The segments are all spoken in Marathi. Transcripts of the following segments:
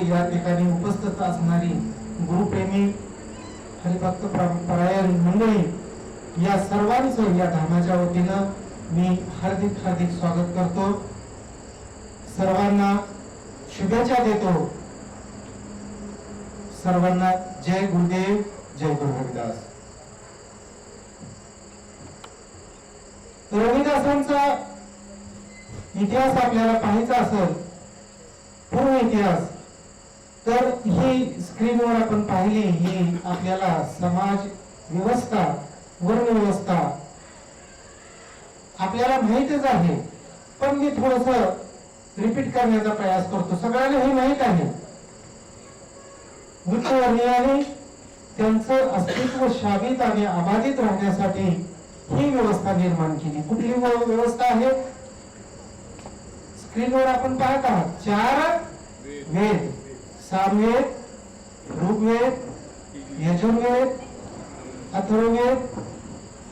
या ठिकाणी उपस्थित असणारी गुरुप्रेमी हरिभक्त परायण मंडळी या सर्वांचं या धामाच्या वतीनं मी हार्दिक हार्दिक स्वागत करतो. सर्वांना शुभेच्छा देतो. सर्वांना जय गुरुदेव, जय गुरु रविदास. रविदासांचा इतिहास आपल्याला पाहायचा असेल, पूर्ण इतिहास, तर ही स्क्रीनवर आपण पाहिली. ही आपल्याला समाज व्यवस्था, वर्ण व्यवस्था आपल्याला माहितच आहे, पण मी थोडस रिपीट करण्याचा प्रयास करतो. सगळ्यांना हे माहित आहे. उच्चवर्णीयांनी त्यांचं अस्तित्व शाबित आणि अबाधित राहण्यासाठी ही व्यवस्था निर्माण केली. कुठली व्यवस्था आहे? स्क्रीनवर आपण पाहत आहात. 4 वेद, सामवेद, ऋग्वेद, यजुर्वेद, अथर्ववेद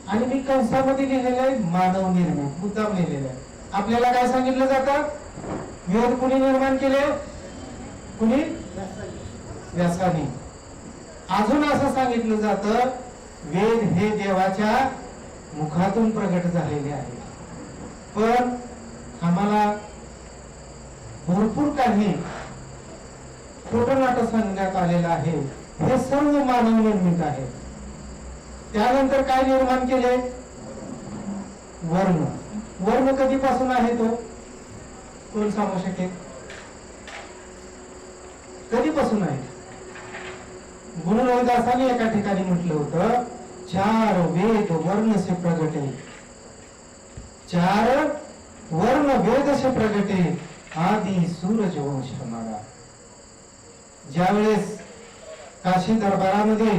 आणि मी कंसामध्ये लिहिलेलं आहे मानव निर्मित, मुद्दाम लिहिलेलं आहे. आपल्याला काय सांगितलं जातं? वेद कुणी निर्माण केले? कुणी? व्यासाने. अजून असं सांगितलं जातं वेद हे देवाच्या मुखातून प्रगट झालेले आहे. पण आम्हाला भरपूर काही खोटं नाटक सांगण्यात आलेलं आहे. हे सर्व मानव निर्मित आहे. त्यानंतर काय निर्माण केले? वर्ण. वर्ण कधीपासून आहे तो? कोण सांगू शकेल? कधीपासून आहे? गुरु रविदासांनी एका ठिकाणी म्हटलं होतं 4 वेद वर्ण से प्रगटे, 4 वर्ण वेद से प्रगटे आदि सूरज वंश हमारा. ज्यावेळेस काशी दरबारामध्ये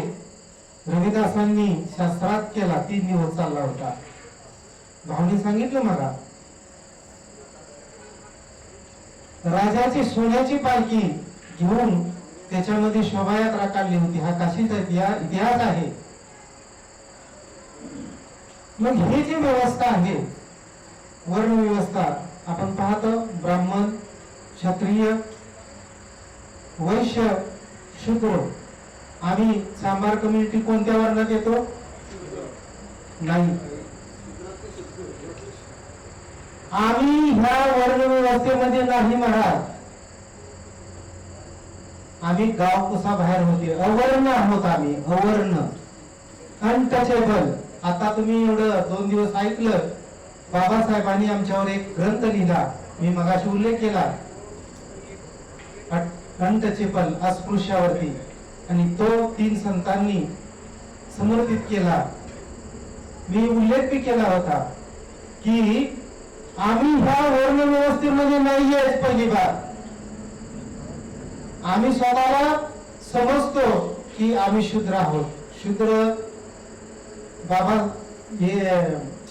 रविदासांनी शास्त्रार्थ केला, 3 दिवस चालला होता. भावनी सांगितलं मला, राजाची सोन्याची पालखी घेऊन त्याच्यामध्ये शोभायात्रा काढली होती. हा काशीचा इतिहास आहे. मग हे जी व्यवस्था आहे, वर्ण व्यवस्था, आपण पाहतो ब्राह्मण, क्षत्रिय, वैश्य, शूद्र. आम्ही चांभार कम्युनिटी कोणत्या वर्णात येतो? नाही. आम्ही ह्या वर्ण व्यवस्थेमध्ये नाही महाराज. आम्ही गाव कुसा बाहेर होते, अवर्ण आहोत आम्ही, अवर्ण, अनटचेबल. आता तुम्ही एवढं 2 दिवस ऐकलं, बाबासाहेबांनी आमच्यावर एक ग्रंथ लिहिला, मी मगाशी उल्लेख केला, अनटचेबल, अस्पृश्यावरती, आणि तो 3 संतांनी समर्पित केला. मी उल्लेख बी केला होता की आम्ही ह्या वर्ण व्यवस्थेमध्ये नाहीये. पहिली बात, आम्ही स्वतःला समजतो की आम्ही शूद्र आहोत. शूद्र बाबा हे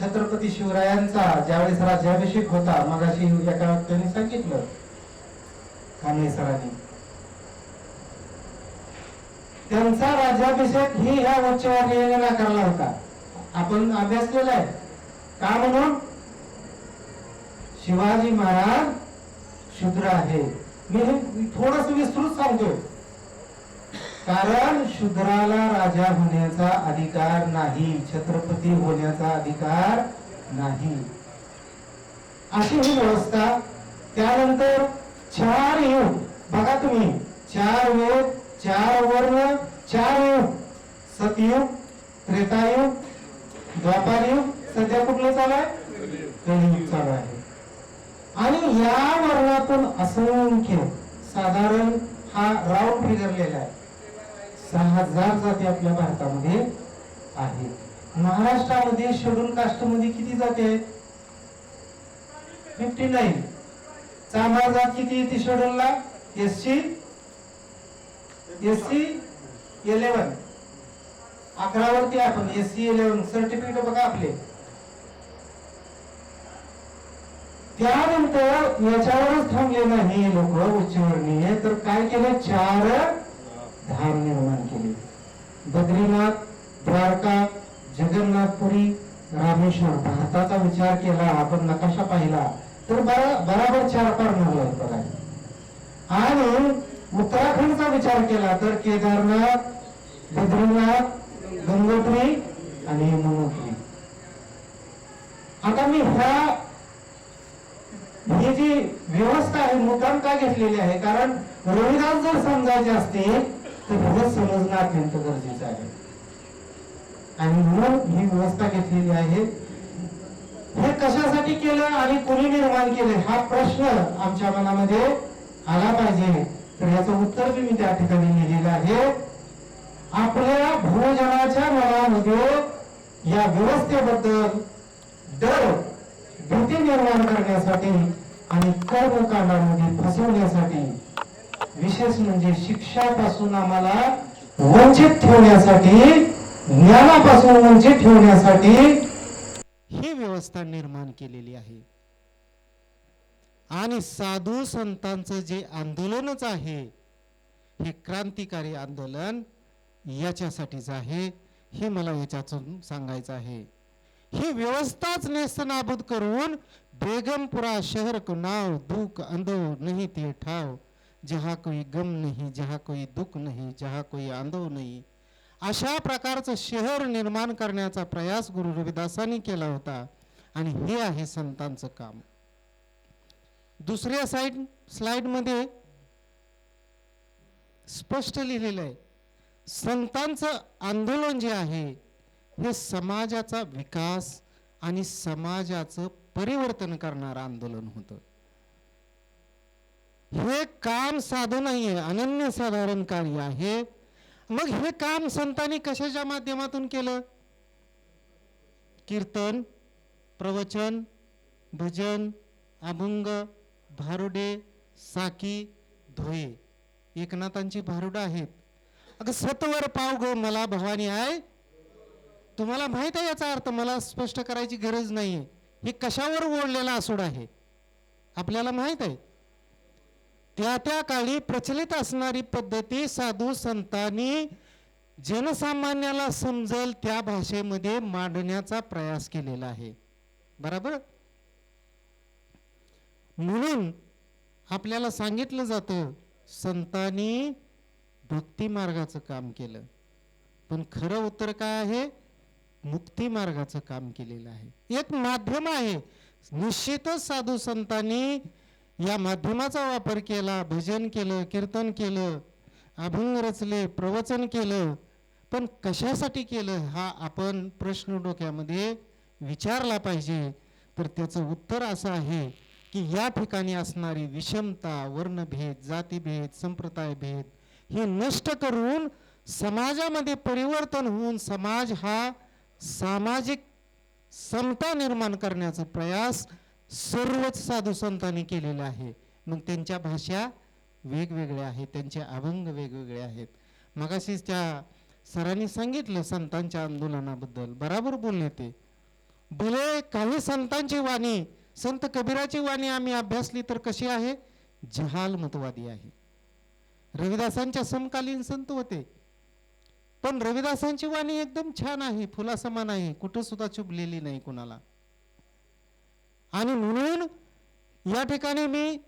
छत्रपती शिवरायांचा ज्यावेळेस राज्याभिषेक होता, मगाशी एका व्यक्तीने सांगितलं, कांबळे सरांनी, त्यांचा राज्याभिषेक ही ह्या उच्चवर्णीयांनी नाकारला होता. आपण अभ्यास केलाय का? म्हणून शिवाजी महाराज शूद्र आहे. मी हे थोडस विस्तृत सांगतोय, कारण शूद्राला राजा होण्याचा अधिकार नाही, छत्रपती होण्याचा अधिकार नाही, अशी ही व्यवस्था. त्यानंतर 4 युग बघा तुम्ही, 4 वेद, 4 वर्ण, 4 युग, सतयुग, त्रेतायुग, द्वापारयुग, सध्या कुठलं चालू आहे? कलियुग चालू आहे. आणि या वर्णातून असंख्य, साधारण हा राऊंड फिगर लिहिला आहे, 6000 जाती आपल्या भारतामध्ये आहेत. महाराष्ट्रामध्ये शेड्यूल कास्ट मध्ये किती जाती आहेत? 59. चांभार जात किती येते शेड्यूलला? SC 11. 11 वरती आपण SC 11 सर्टिफिकेट बघा आपले. त्यानंतर याच्यावरच थांबले नाही लोक उच्चवर्णीय, तर काय केले? 4 धाम निर्माण केले. बद्रीनाथ, द्वारका, जगन्नाथपुरी, रामेश्वर. भारताचा विचार केला आपण, नकाशा पाहिला तर बराबर 4 पार नवल बघा. आणि उत्तराखंडचा विचार केला तर केदारनाथ, बद्रीनाथ, गंगोत्री आणि यमुनोत्री. आता मी ही जी व्यवस्था आहे मुद्दाम का घेतलेली आहे, कारण रविदास जर समजायचे असतील तर दिवस समजणं अत्यंत गरजेचं आहे आणि म्हणून ही व्यवस्था घेतलेली आहे. हे कशासाठी केलं आणि कोणी निर्माण केले हा प्रश्न आमच्या मनामध्ये आला पाहिजे. तर याचं उत्तर मी त्या ठिकाणी लिहिलेलं आहे. आपल्या भूजनाच्या मनामध्ये या व्यवस्थेबद्दल डर, भीती निर्माण करण्यासाठी आणि कर्मकांडामध्ये फसवण्यासाठी, विशेष म्हणजे शिक्षापासून आम्हाला वंचित ठेवण्यासाठी, ज्ञानापासून वंचित ठेवण्यासाठी ही व्यवस्था निर्माण केलेली आहे. आणि साधू संतांचं जे आंदोलनच आहे हे क्रांतिकारी आंदोलन याच्यासाठीच आहे, हे मला याच्यातून सांगायचं आहे. ही व्यवस्थाच नेस्तनाबूद करून बेगमपुरा शहर को नाव दुख अंधो नहीं ते ठाव, जहाँ कोई गम नहीं, जहाँ कोई दुख नहीं, जहाँ कोई अंधो नहीं, अशा प्रकारचं शहर निर्माण करण्याचा प्रयास गुरु रविदासांनी केला होता. आणि हे आहे संतांचं काम. दुसऱ्या स्लाइड मध्ये स्पष्ट लिहिलेलं आहे, संतांचं आंदोलन जे आहे हे समाजाचा विकास आणि समाजाचं परिवर्तन करणारं आंदोलन होतं. हे काम साधं नाहीये, अनन्यसाधारण कार्य आहे. मग हे काम संतांनी कशाच्या माध्यमातून केलं? कीर्तन, प्रवचन, भजन, अभंग, भारुडे, साकी, धोये. एकनाथांची भारुडं आहेत. अगं सत्वर पाव गो मला भवानी आहे. तुम्हाला माहित आहे याचा अर्थ, मला स्पष्ट करायची गरज नाहीये. हे कशावर ओढलेला आसूड आहे आपल्याला माहित आहे. त्या त्या काळी प्रचलित असणारी पद्धती साधू संतांनी जनसामान्याला समजेल त्या भाषेमध्ये मांडण्याचा प्रयास केलेला आहे. बरोबर. म्हणून आपल्याला सांगितलं जातं संतांनी भक्ती मार्गाचं काम केलं, पण खरं उत्तर काय आहे? मुक्ती मार्गाचं काम केलेलं आहे. एक माध्यम आहे. निश्चितच साधू संतांनी या माध्यमाचा वापर केला, भजन केलं, कीर्तन केलं, अभंग रचले, प्रवचन केलं, पण कशासाठी केलं हा आपण प्रश्न डोक्यामध्ये विचारला पाहिजे. तर त्याचं उत्तर असं आहे की या ठिकाणी असणारी विषमता, वर्णभेद, जातीभेद, संप्रदायभेद हे नष्ट करून समाजामध्ये परिवर्तन होऊन समाज हा सामाजिक समता निर्माण करण्याचा प्रयास सर्वच साधू संतांनी केलेला आहे. मग त्यांच्या भाषा वेगवेगळ्या आहेत, त्यांचे अभंग वेगवेगळे आहेत. मगाशीच त्या सरांनी सांगितलं संतांच्या आंदोलनाबद्दल, बराबर बोलले ते. भले काही संतांची वाणी, संत कबीराची वाणी आम्ही अभ्यासली तर कशी आहे? जहालमतवादी आहे. रविदासांच्या समकालीन संत होते, पण रविदासांची वाणी एकदम छान आहे, फुलासमान आहे, कुठं सुद्धा चुभलेली नाही कुणाला. आणि म्हणून या ठिकाणी मी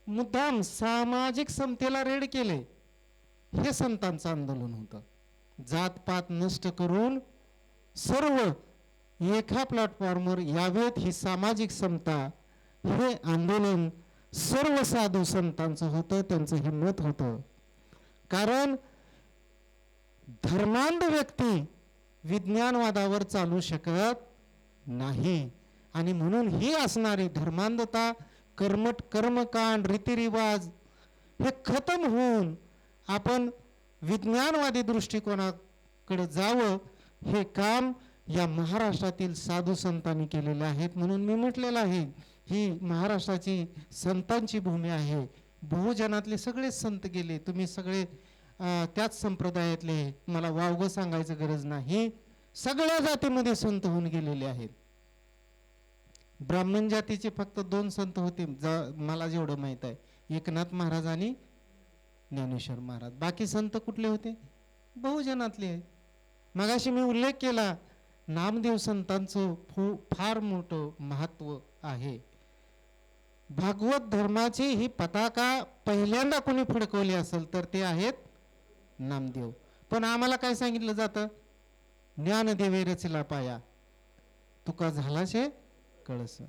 मुद्दाम सामाजिक समतेला रेड केले. हे संतांचं आंदोलन होतं. जातपात नष्ट करून सर्व एका प्लॅटफॉर्मवर यावेत ही सामाजिक समता, हे आंदोलन सर्व साधू संतांचं होतं, त्यांचं हे मत होतं. कारण धर्मांध व्यक्ती विज्ञानवादावर चालू शकत नाही. आणि म्हणून ही असणारी धर्मांधता, कर्मकांड, रीतिरिवाज हे खतम होऊन आपण विज्ञानवादी दृष्टिकोनाकडे जावं, हे काम या महाराष्ट्रातील साधू संतांनी केलेले आहेत. म्हणून मी म्हटलेलं आहे ही महाराष्ट्राची संतांची भूमी आहे. बहुजनातले सगळेच संत गेले, तुम्ही सगळे त्याच संप्रदायातले, मला वावगं सांगायचं गरज नाही. सगळ्या जातीमध्ये संत होऊन गेलेले आहेत. ब्राह्मण जातीचे फक्त 2 संत होते मला जेवढं माहित आहे, एकनाथ महाराज आणि ज्ञानेश्वर महाराज. बाकी संत कुठले होते? बहुजनातले. मगाशी मी उल्लेख केला नामदेव संतांचं फार मोठं महत्व आहे. भागवत धर्माची ही पताका पहिल्यांदा कोणी फडकवली असेल तर ते आहेत नामदेव. पण आम्हाला काय सांगितलं जातं? ज्ञानदेवे रचला पाया, तुका झालाशे कळस.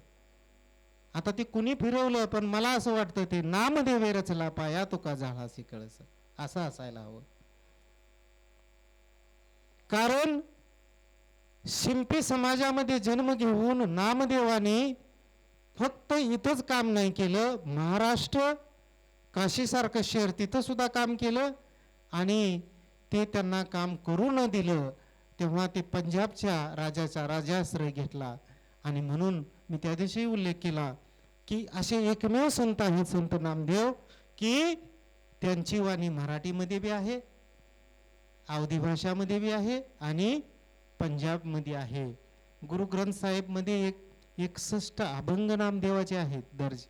आता ते कुणी फिरवलं, पण मला असं वाटतं ते नामदेवे रचला पाया, तुका झालाशे कळस असं असायला हवं. कारण शिंपी समाजामध्ये जन्म घेऊन नामदेवाने फक्त इथंच काम नाही केलं, महाराष्ट्र काशीसारखं शहर तिथं सुद्धा काम केलं. आणि ते त्यांना काम करू न दिलं तेव्हा ते पंजाबच्या राजाचा राजाश्रय घेतला. आणि म्हणून मी त्या दिवशी उल्लेख केला की असे एकमेव संत आहेत संत नामदेव की त्यांची वाणी मराठीमध्ये बी आहे, अवधी भाषामध्ये बी आहे आणि पंजाबमध्ये आहे. गुरु ग्रंथ साहेबमध्ये 61 अभंग नामदेवाचे आहेत दर्ज.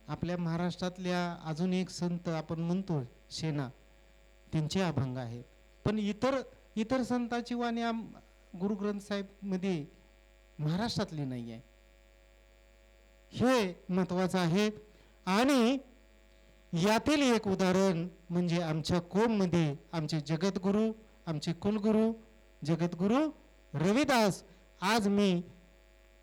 आपल्या महाराष्ट्रातल्या अजून एक संत आपण म्हणतो शेना, त्यांचे अभंग आहेत. पण इतर संतांची वाणी गुरु ग्रंथ साहेबमध्ये महाराष्ट्रातली नाही आहे. हे महत्वाचं आहे. आणि यातील एक उदाहरण म्हणजे आमच्या कोममध्ये आमचे जगद्गुरु, आमचे कुलगुरू जगद्गुरु रविदास. आज मी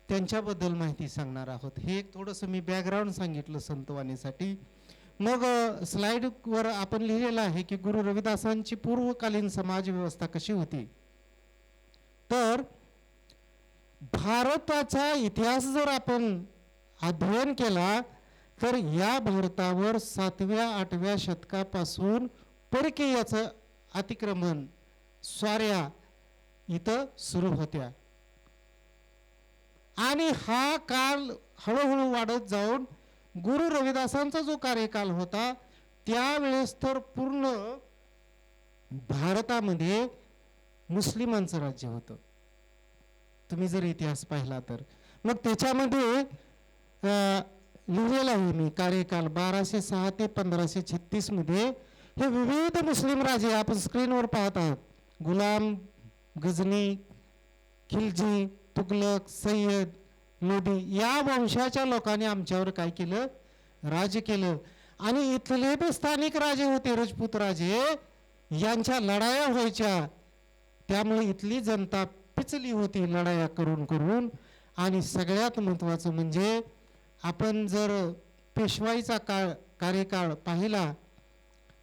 त्यांच्याबद्दल माहिती सांगणार आहोत. हे एक थोडंसं मी बॅकग्राऊंड सांगितलं संतवाणीसाठी. मग स्लाइडवर आपण लिहिलेलं आहे की गुरु रविदासांची पूर्वकालीन समाज व्यवस्था कशी होती. तर भारताचा इतिहास जर आपण अध्ययन केला तर या भारतावर 7व्या-8व्या शतकापासून परकीयाचं अतिक्रमण, स्वाऱ्या इथं सुरू होत्या. आणि हा काळ हळूहळू वाढत जाऊन गुरु रविदासांचा जो कार्यकाल होता त्यावेळेस तर पूर्ण भारतामध्ये मुस्लिमांचं राज्य होतं. तुम्ही जर इतिहास पाहिला तर मग त्याच्यामध्ये लिहिलेलं आहे मी कार्यकाल 1206 ते 1536 मध्ये हे विविध मुस्लिम राजे आपण स्क्रीनवर पाहत आहात. गुलाम, गजनी, खिलजी, तुगलक, सय्यद, लोधी या वंशाच्या लोकांनी आमच्यावर काय केलं? राज्य केलं. आणि इथले बी स्थानिक राजे होते, राजपूत राजे, यांच्या लढाया व्हायच्या. त्यामुळे इथली जनता पिचली होती लढाया करून करून. आणि सगळ्यात महत्त्वाचं म्हणजे आपण जर पेशवाईचा कार्यकाळ पाहिला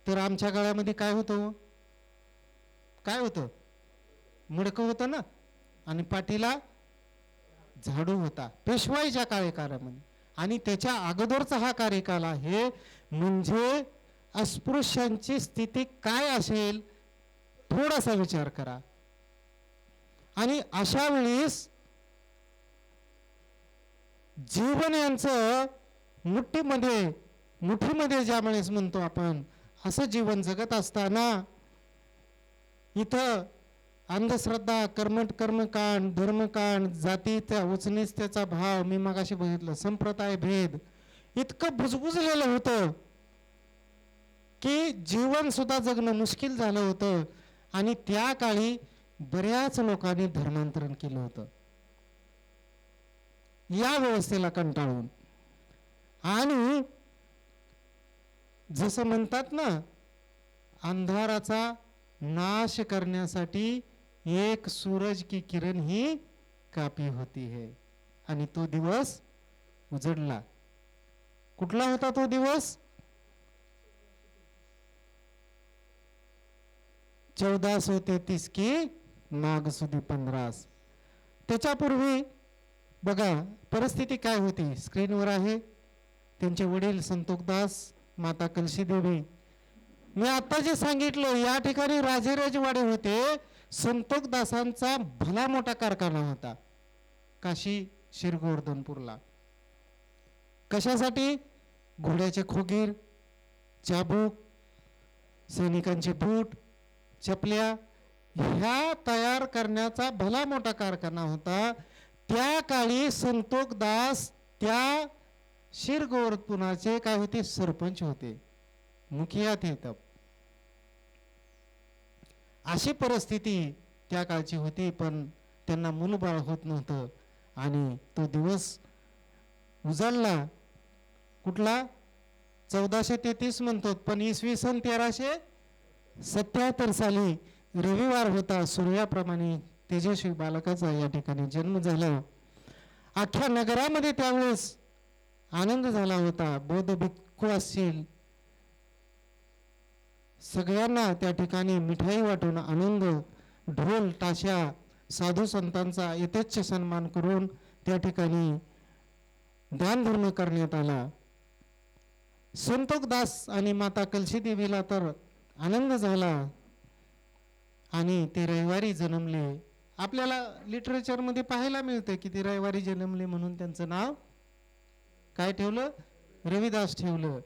तर आमच्या काळामध्ये काय होतं? काय होतं? मडकं होतं ना, आणि पाठीला झाडू होता पेशवाईच्या कार्यकाळामध्ये. आणि त्याच्या अगोदरचा हा कार्यकाल आहे. म्हणजे अस्पृश्यांची स्थिती काय असेल थोडासा विचार करा. आणि अशा वेळेस जीवन यांचं मुठीमध्ये ज्या वेळेस म्हणतो आपण असं जीवन जगत असताना इथं अंधश्रद्धा, कर्मकांड, धर्मकांड, जातीचा उचनीचतेचा भाव, मी मगाशी बघितलं संप्रदाय भेद इतकं बुजबुजलेलं होतं की जीवन सुद्धा जगणं मुश्किल झालं होतं. आणि त्या काळी बऱ्याच लोकांनी धर्मांतरण केलं होतं या व्यवस्थेला कंटाळून. आणि जसं म्हणतात ना, अंधाराचा नाश करण्यासाठी एक सूरज की किरण ही काफी होती है. आणि तो दिवस उजडला. कुठला होता तो दिवस? 1433 की माघ सुदी 15. त्याच्यापूर्वी बघा परिस्थिती काय होती, स्क्रीनवर आहे. त्यांचे वडील संतोखदास, माता कलशीदेवी. मी आता जे सांगितलं या ठिकाणी राजेवाडे होते. संतोखदासांचा भला मोठा कारखाना होता काशी शिरगोवर्धनपूरला. कशासाठी? घोड्याचे खोगीर, चाबूक, सैनिकांचे बूट, चपल्या ह्या तयार करण्याचा भला मोठा कारखाना होता. त्या काळी संतोखदास त्या शिरगोवर्धनपुराचे काय होते? सरपंच होते, मुखिया थे तब. अशी परिस्थिती त्या काळची होती. पण त्यांना मूलबाळ होत नव्हतं. आणि तो दिवस उजळला. कुठला? 1433 म्हणतो, पण इसवी सन 1377 साली रविवार होता. सूर्याप्रमाणे तेजस्वी बालकाचा या ठिकाणी जन्म झाला. अख्ख्या नगरामध्ये त्यावेळेस आनंद झाला होता. बौद्ध भिक्खू असतील, सगळ्यांना त्या ठिकाणी मिठाई वाटून आनंद, ढोल ताशा, साधू संतांचा यथेच्छ सन्मान करून त्या ठिकाणी दानधर्म करण्यात आला. संतोखदास आणि माता कलशी देवीला तर आनंद झाला आणि ते रविवारी जन्मले. आपल्याला लिटरेचरमध्ये पाहायला मिळतं की ते रविवारी जन्मले म्हणून त्यांचं नाव काय ठेवलं? रविदास ठेवलं.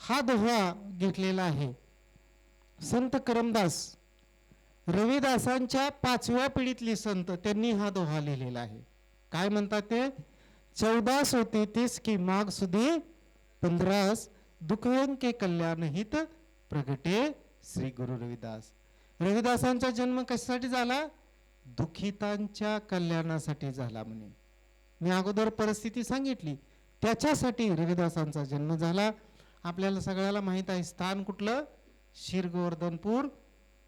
हा दोहा घेतलेला आहे संत करमदास, रविदासांच्या 5व्या पिढीतले संत, त्यांनी हा दोहा लिहिलेला आहे. काय म्हणतात ते? 14 होते तीस की माघ सुदी 15 दुखवन के कल्याण हित प्रगटे श्री गुरु रविदास. रविदासांचा जन्म कशासाठी झाला? दुखितांच्या कल्याणासाठी झाला म्हणे. मी अगोदर परिस्थिती सांगितली, त्याच्यासाठी रविदासांचा जन्म झाला. आपल्याला सगळ्याला माहित आहे स्थान कुठलं? शीर गोवर्धनपूर,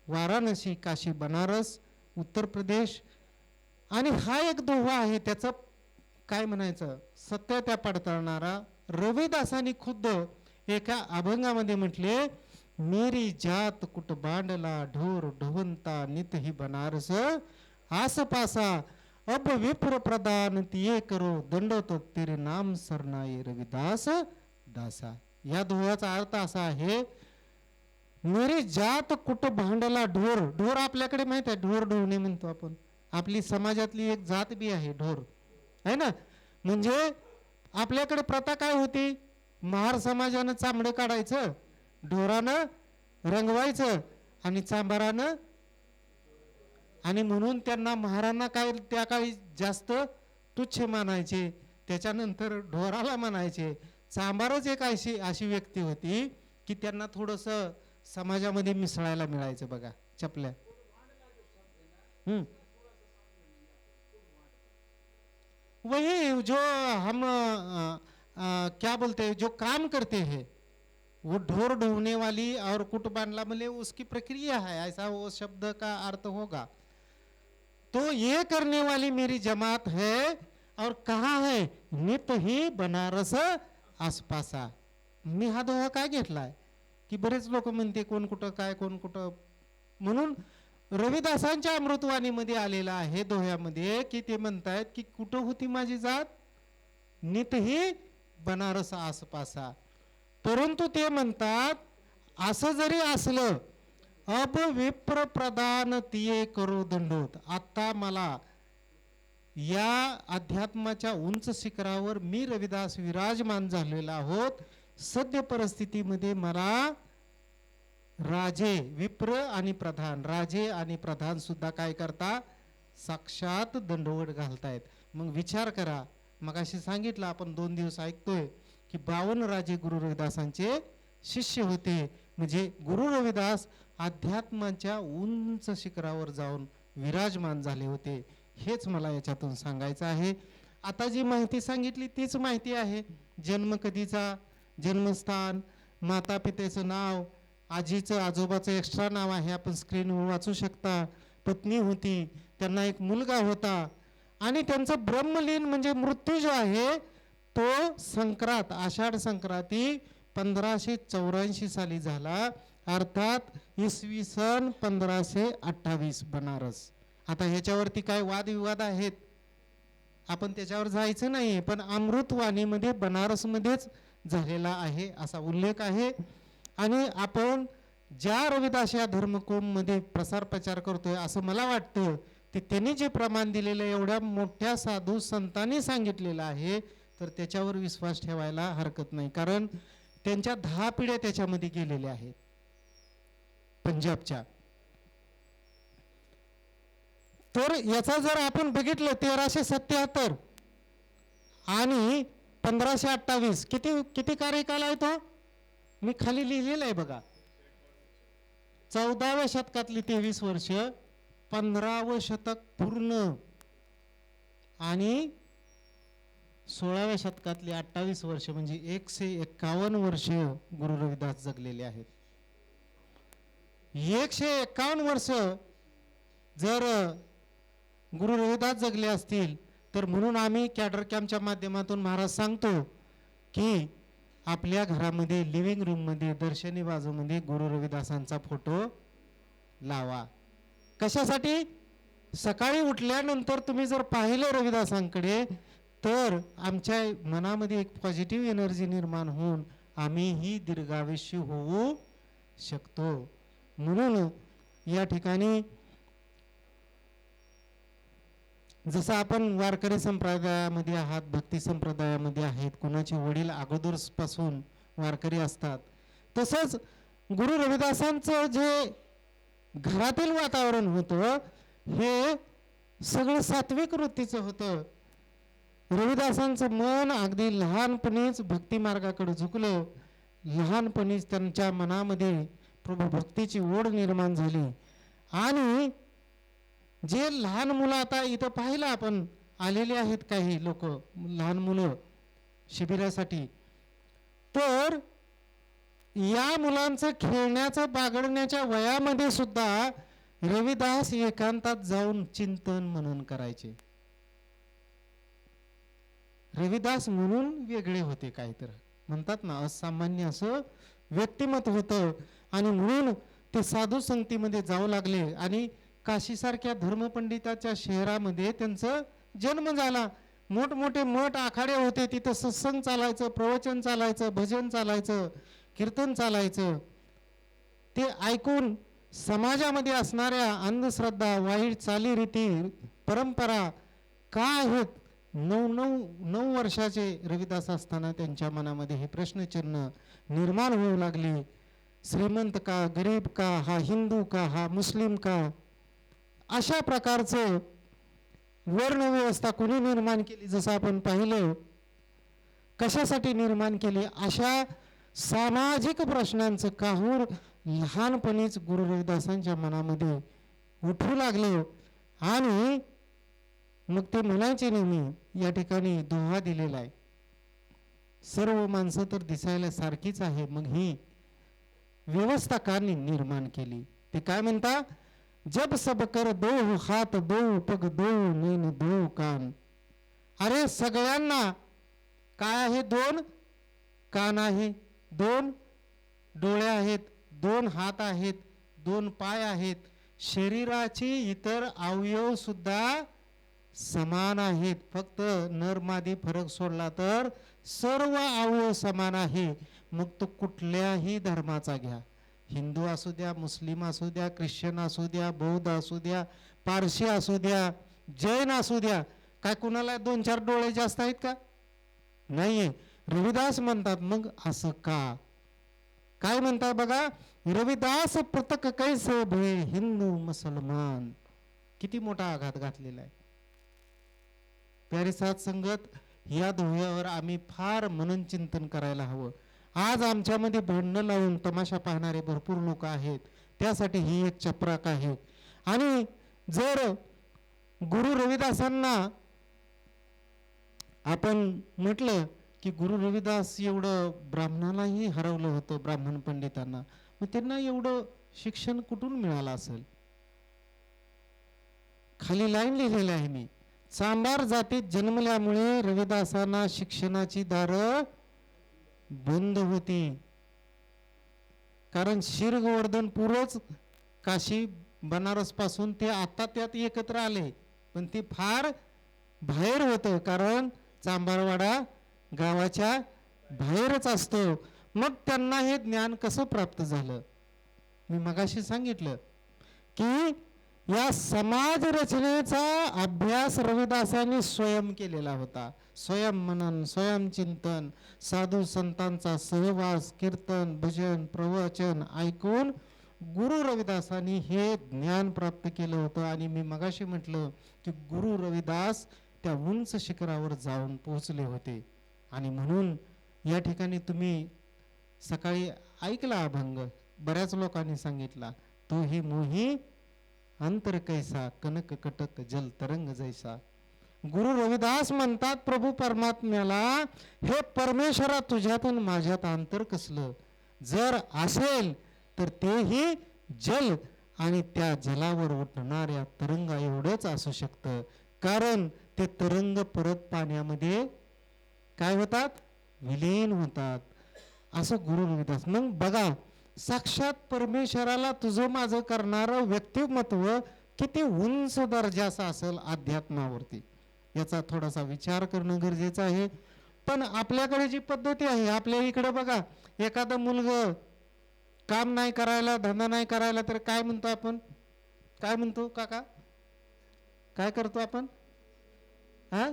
वाराणसी, काशी, बनारस, उत्तर प्रदेश. आणि हा एक दोहा आहे, त्याचं काय म्हणायचं, सत्यता पडताळणारा. रविदासांनी खुद्द एका अभंगामध्ये म्हटले, मेरी जात कुट बांडला ढोर ढवंता नित ही बनारस आसपासा अब विप्र प्रदान तिये करो दंडोत तेरे नाम सरनाये रविदास दासा. या दोहाचा अर्थ असा आहे, मेरी जात कुट भांडला ढोर. ढोर आपल्याकडे माहित आहे, ढोर ढोवणे म्हणतो आपण. आपली समाजातली एक जात बी आहे ढोर, आहे ना. म्हणजे आपल्याकडे प्रथा काय होती? महार समाजानं चांबडं काढायचं, ढोरानं रंगवायचं आणि चांबारानं, आणि म्हणून त्यांना महारांना काय त्या काळी जास्त तुच्छ मानायचे. त्याच्यानंतर ढोराला म्हणायचे. चांबारच एक अशी व्यक्ती होती की त्यांना थोडंसं समाजामध्ये मिसळायला मिळायचं. बघा चपल्या. वही जो हम क्या बोलते हैं, जो काम करते हैं वो ढोर ढोने वाली और कुट बांधला मतलब उसकी प्रक्रिया है, ऐसा वो शब्द का अर्थ होगा. तो ये करने वाली मेरी जमात है. और कहाँ है? नित ही बनारस आसपासा. मी हा दोहा काय घेतलाय की बरेच लोक म्हणते कोण कुठं काय, कोण कुठं, म्हणून रविदासांच्या अमृतवाणीमध्ये आलेला आहे दोह्यामध्ये की ते म्हणतायत की कुठं होती माझी जात? नित ही बनारस आसपासा. परंतु ते म्हणतात असं जरी असलं, अब विप्र प्रदान तिये करो दंडोत. आता मला या अध्यात्माच्या उंच शिखरावर मी रविदास विराजमान झालेला आहोत. सद्य परिस्थितीमध्ये मला राजे, विप्र आणि प्रधान, राजे आणि प्रधान सुद्धा काय करता? साक्षात दंडवट घालतायत. मग विचार करा, मग अशी सांगितलं आपण 2 दिवस ऐकतोय की 52 राजे गुरु रविदासांचे शिष्य होते. म्हणजे गुरु रविदास अध्यात्माच्या उंच शिखरावर जाऊन विराजमान झाले होते. हेच मला याच्यातून सांगायचं आहे. आता जी माहिती सांगितली तीच माहिती आहे. जन्म कधीचा, जन्मस्थान, माता पितेचं नाव, आजीचं आजोबाचं एक्स्ट्रा नाव आहे, आपण स्क्रीनवर वाचू शकता. पत्नी होती, त्यांना एक मुलगा होता आणि त्यांचं ब्रह्मलीन म्हणजे मृत्यू जो आहे तो संक्रांत, आषाढ संक्रांती 1584 साली झाला, अर्थात इसवी सन 1528 बनारस. आता ह्याच्यावरती काय वादविवाद आहेत, आपण त्याच्यावर जायचं नाही, पण अमृतवाणीमध्ये बनारसमध्येच झालेला आहे असा उल्लेख आहे. आणि आपण ज्या रविदास या धर्मकोममध्ये प्रसार प्रचार करतोय असं मला वाटतं ते त्यांनी जे प्रमाण दिलेलं एवढ्या मोठ्या साधू संतांनी सांगितलेलं आहे, तर त्याच्यावर विश्वास ठेवायला हरकत नाही. कारण त्यांच्या 10 पिढ्या त्याच्यामध्ये गेलेल्या आहेत पंजाबच्या. तर याचा जर आपण बघितलं 1377 आणि 1528 किती कार्यकाल आहे तो? मी खाली लिहिलेलं आहे बघा. 14व्या शतकातली 23 वर्ष, 15वं शतक पूर्ण आणि 16व्या शतकातली 28 वर्ष म्हणजे 151 वर्ष गुरु रविदास जगलेले आहेत. 151 वर्ष जर गुरु रविदास जगले असतील तर म्हणून आम्ही कॅडर कॅम्पच्या माध्यमातून महाराज सांगतो की आपल्या घरामध्ये लिव्हिंग रूममध्ये दर्शनी बाजूमध्ये गुरु रविदासांचा फोटो लावा. कशासाठी? सकाळी उठल्यानंतर तुम्ही जर पाहिलं रविदासांकडे तर आमच्या मनामध्ये एक पॉझिटिव्ह एनर्जी निर्माण होऊन आम्हीही दीर्घायुष्य होऊ शकतो. म्हणून या ठिकाणी जसं आपण वारकरी संप्रदायामध्ये आहात, भक्ती संप्रदायामध्ये आहेत, कुणाचे वडील अगोदरपासून वारकरी असतात, तसंच गुरु रविदासांचं जे घरातील वातावरण होतं हे सगळं सात्विक वृत्तीचं होतं. रविदासांचं मन अगदी लहानपणीच भक्ती मार्गाकडे झुकलं. लहानपणीच त्यांच्या मनामध्ये प्रभू भक्तीची ओढ निर्माण झाली. आणि जे लहान मुलं आता इथं पाहिलं आपण आलेले आहेत काही लोक लहान मुलं शिबिरासाठी, तर या मुलांचं खेळण्याचं बागडण्याच्या वयामध्ये सुद्धा रविदास एकांतात जाऊन चिंतन मनन करायचे. रविदास म्हणून वेगळे होते, काहीतर म्हणतात ना असामान्य असं व्यक्तिमत्व होतं. आणि म्हणून ते साधू संगतीमध्ये जाऊ लागले आणि काशीसारख्या धर्मपंडिताच्या शहरामध्ये त्यांचा जन्म झाला. मोठमोठे मठ आखाडे होते, तिथं सत्संग चालायचं, प्रवचन चालायचं, भजन चालायचं, कीर्तन चालायचं. ते ऐकून समाजामध्ये असणाऱ्या अंधश्रद्धा, वाईट चालीरीती, परंपरा का आहेत, 9 वर्षाचे रविदास असताना त्यांच्या मनामध्ये हे प्रश्नचिन्ह निर्माण होऊ लागले. श्रीमंत का, गरीब का, हा हिंदू का, हा मुस्लिम का, अशा प्रकारचं वर्णव्यवस्था कोणी निर्माण केली, जसं आपण पाहिलं कशासाठी निर्माण केली, अशा सामाजिक प्रश्नांचं काहूर लहानपणीच गुरु रविदासांच्या मनामध्ये उठू लागलं. आणि मग ते म्हणायचे नेहमी, या ठिकाणी दोहा दिलेला आहे, सर्व माणसं तर दिसायला सारखीच आहे, मग ही व्यवस्था का निर्माण केली? ते काय म्हणता, जब सब कर दो हात दो पग दो नैन दो कान. अरे सगळ्यांना काय आहे, 2 कान आहे, 2 डोळे आहेत, 2 हात आहेत, 2 पाय आहेत, शरीराचे इतर अवयव सुद्धा समान आहेत. फक्त नर मादी फरक सोडला तर सर्व अवयव समान आहे. मग तो कुठल्याही धर्माचा घ्या, हिंदू असू द्या, मुस्लिम असू द्या, ख्रिश्चन असू द्या, बौद्ध असू द्या, पारशी असू द्या, जैन असू द्या, काय कुणाला 2-4 डोळे जास्त आहेत का? नाहीये. रविदास म्हणतात मग असं का? काय म्हणतात बघा, रविदास पृथक कैसे भये हिंदू मुसलमान. किती मोठा आघात घातलेला आहे. प्यारी साथ संगत, या दोह्यावर आम्ही फार मनन चिंतन करायला हवं. आज आमच्यामध्ये भांडणं लावून तमाशा पाहणारे भरपूर लोक आहेत, त्यासाठी ही एक चपराक आहे. आणि जर गुरु रविदासांना आपण म्हटलं की गुरु रविदास एवढं ब्राह्मणालाही हरवलं होतं, ब्राह्मण पंडितांना, मग त्यांना एवढं शिक्षण कुठून मिळालं असेल? खाली लाईन लिहिलेली आहे मी, चांभार जातीत जन्मल्यामुळे रविदासांना शिक्षणाची दारं बंद होती. कारण शीर गोवर्धन पूर्वच काशी बनारस पासून ते आता त्यात एकत्र आले, पण ते फार बाहेर होतं, कारण चांभारवाडा गावाच्या बाहेरच असतो. मग त्यांना हे ज्ञान कसं प्राप्त झालं? मी मगाशी सांगितलं की या समाज रचनेचा अभ्यास रविदासांनी स्वयं केलेला होता. स्वयं मनन, स्वयं चिंतन, साधू संतांचा सहवास, कीर्तन, भजन, प्रवचन ऐकून गुरु रविदासांनी हे ज्ञान प्राप्त केलं होतं. आणि मी मगाशी म्हटलं की गुरु रविदास त्या उंच शिखरावर जाऊन पोहोचले होते. आणि म्हणून या ठिकाणी तुम्ही सकाळी ऐकला अभंग, बऱ्याच लोकांनी सांगितला, तो ही मोही अंतर कैसा कनक कटक जल तरंग जैसा. गुरु रविदास म्हणतात प्रभू परमात्म्याला, हे परमेश्वरा तुझ्यातून माझ्यात अंतर कसलं, जर असेल तर तेही जल आणि त्या जलावर उठणाऱ्या तरंगा एवढंच असू शकतं, कारण ते तरंग परत पाण्यामध्ये काय होतात, विलीन होतात. असं गुरु रविदास. मग बघा, साक्षात परमेश्वराला तुझं माझं करणारं व्यक्तिमत्व किती उंच दर्जाचं असेल अध्यात्मावरती, याचा थोडासा विचार करणं गरजेचं आहे. पण आपल्याकडे जी पद्धती आहे, आपल्या इकडे बघा, एखादं मुलग काम नाही करायला, धंदा नाही करायला, तर काय म्हणतो आपण, काय म्हणतो काका, काय करतो आपण, हा,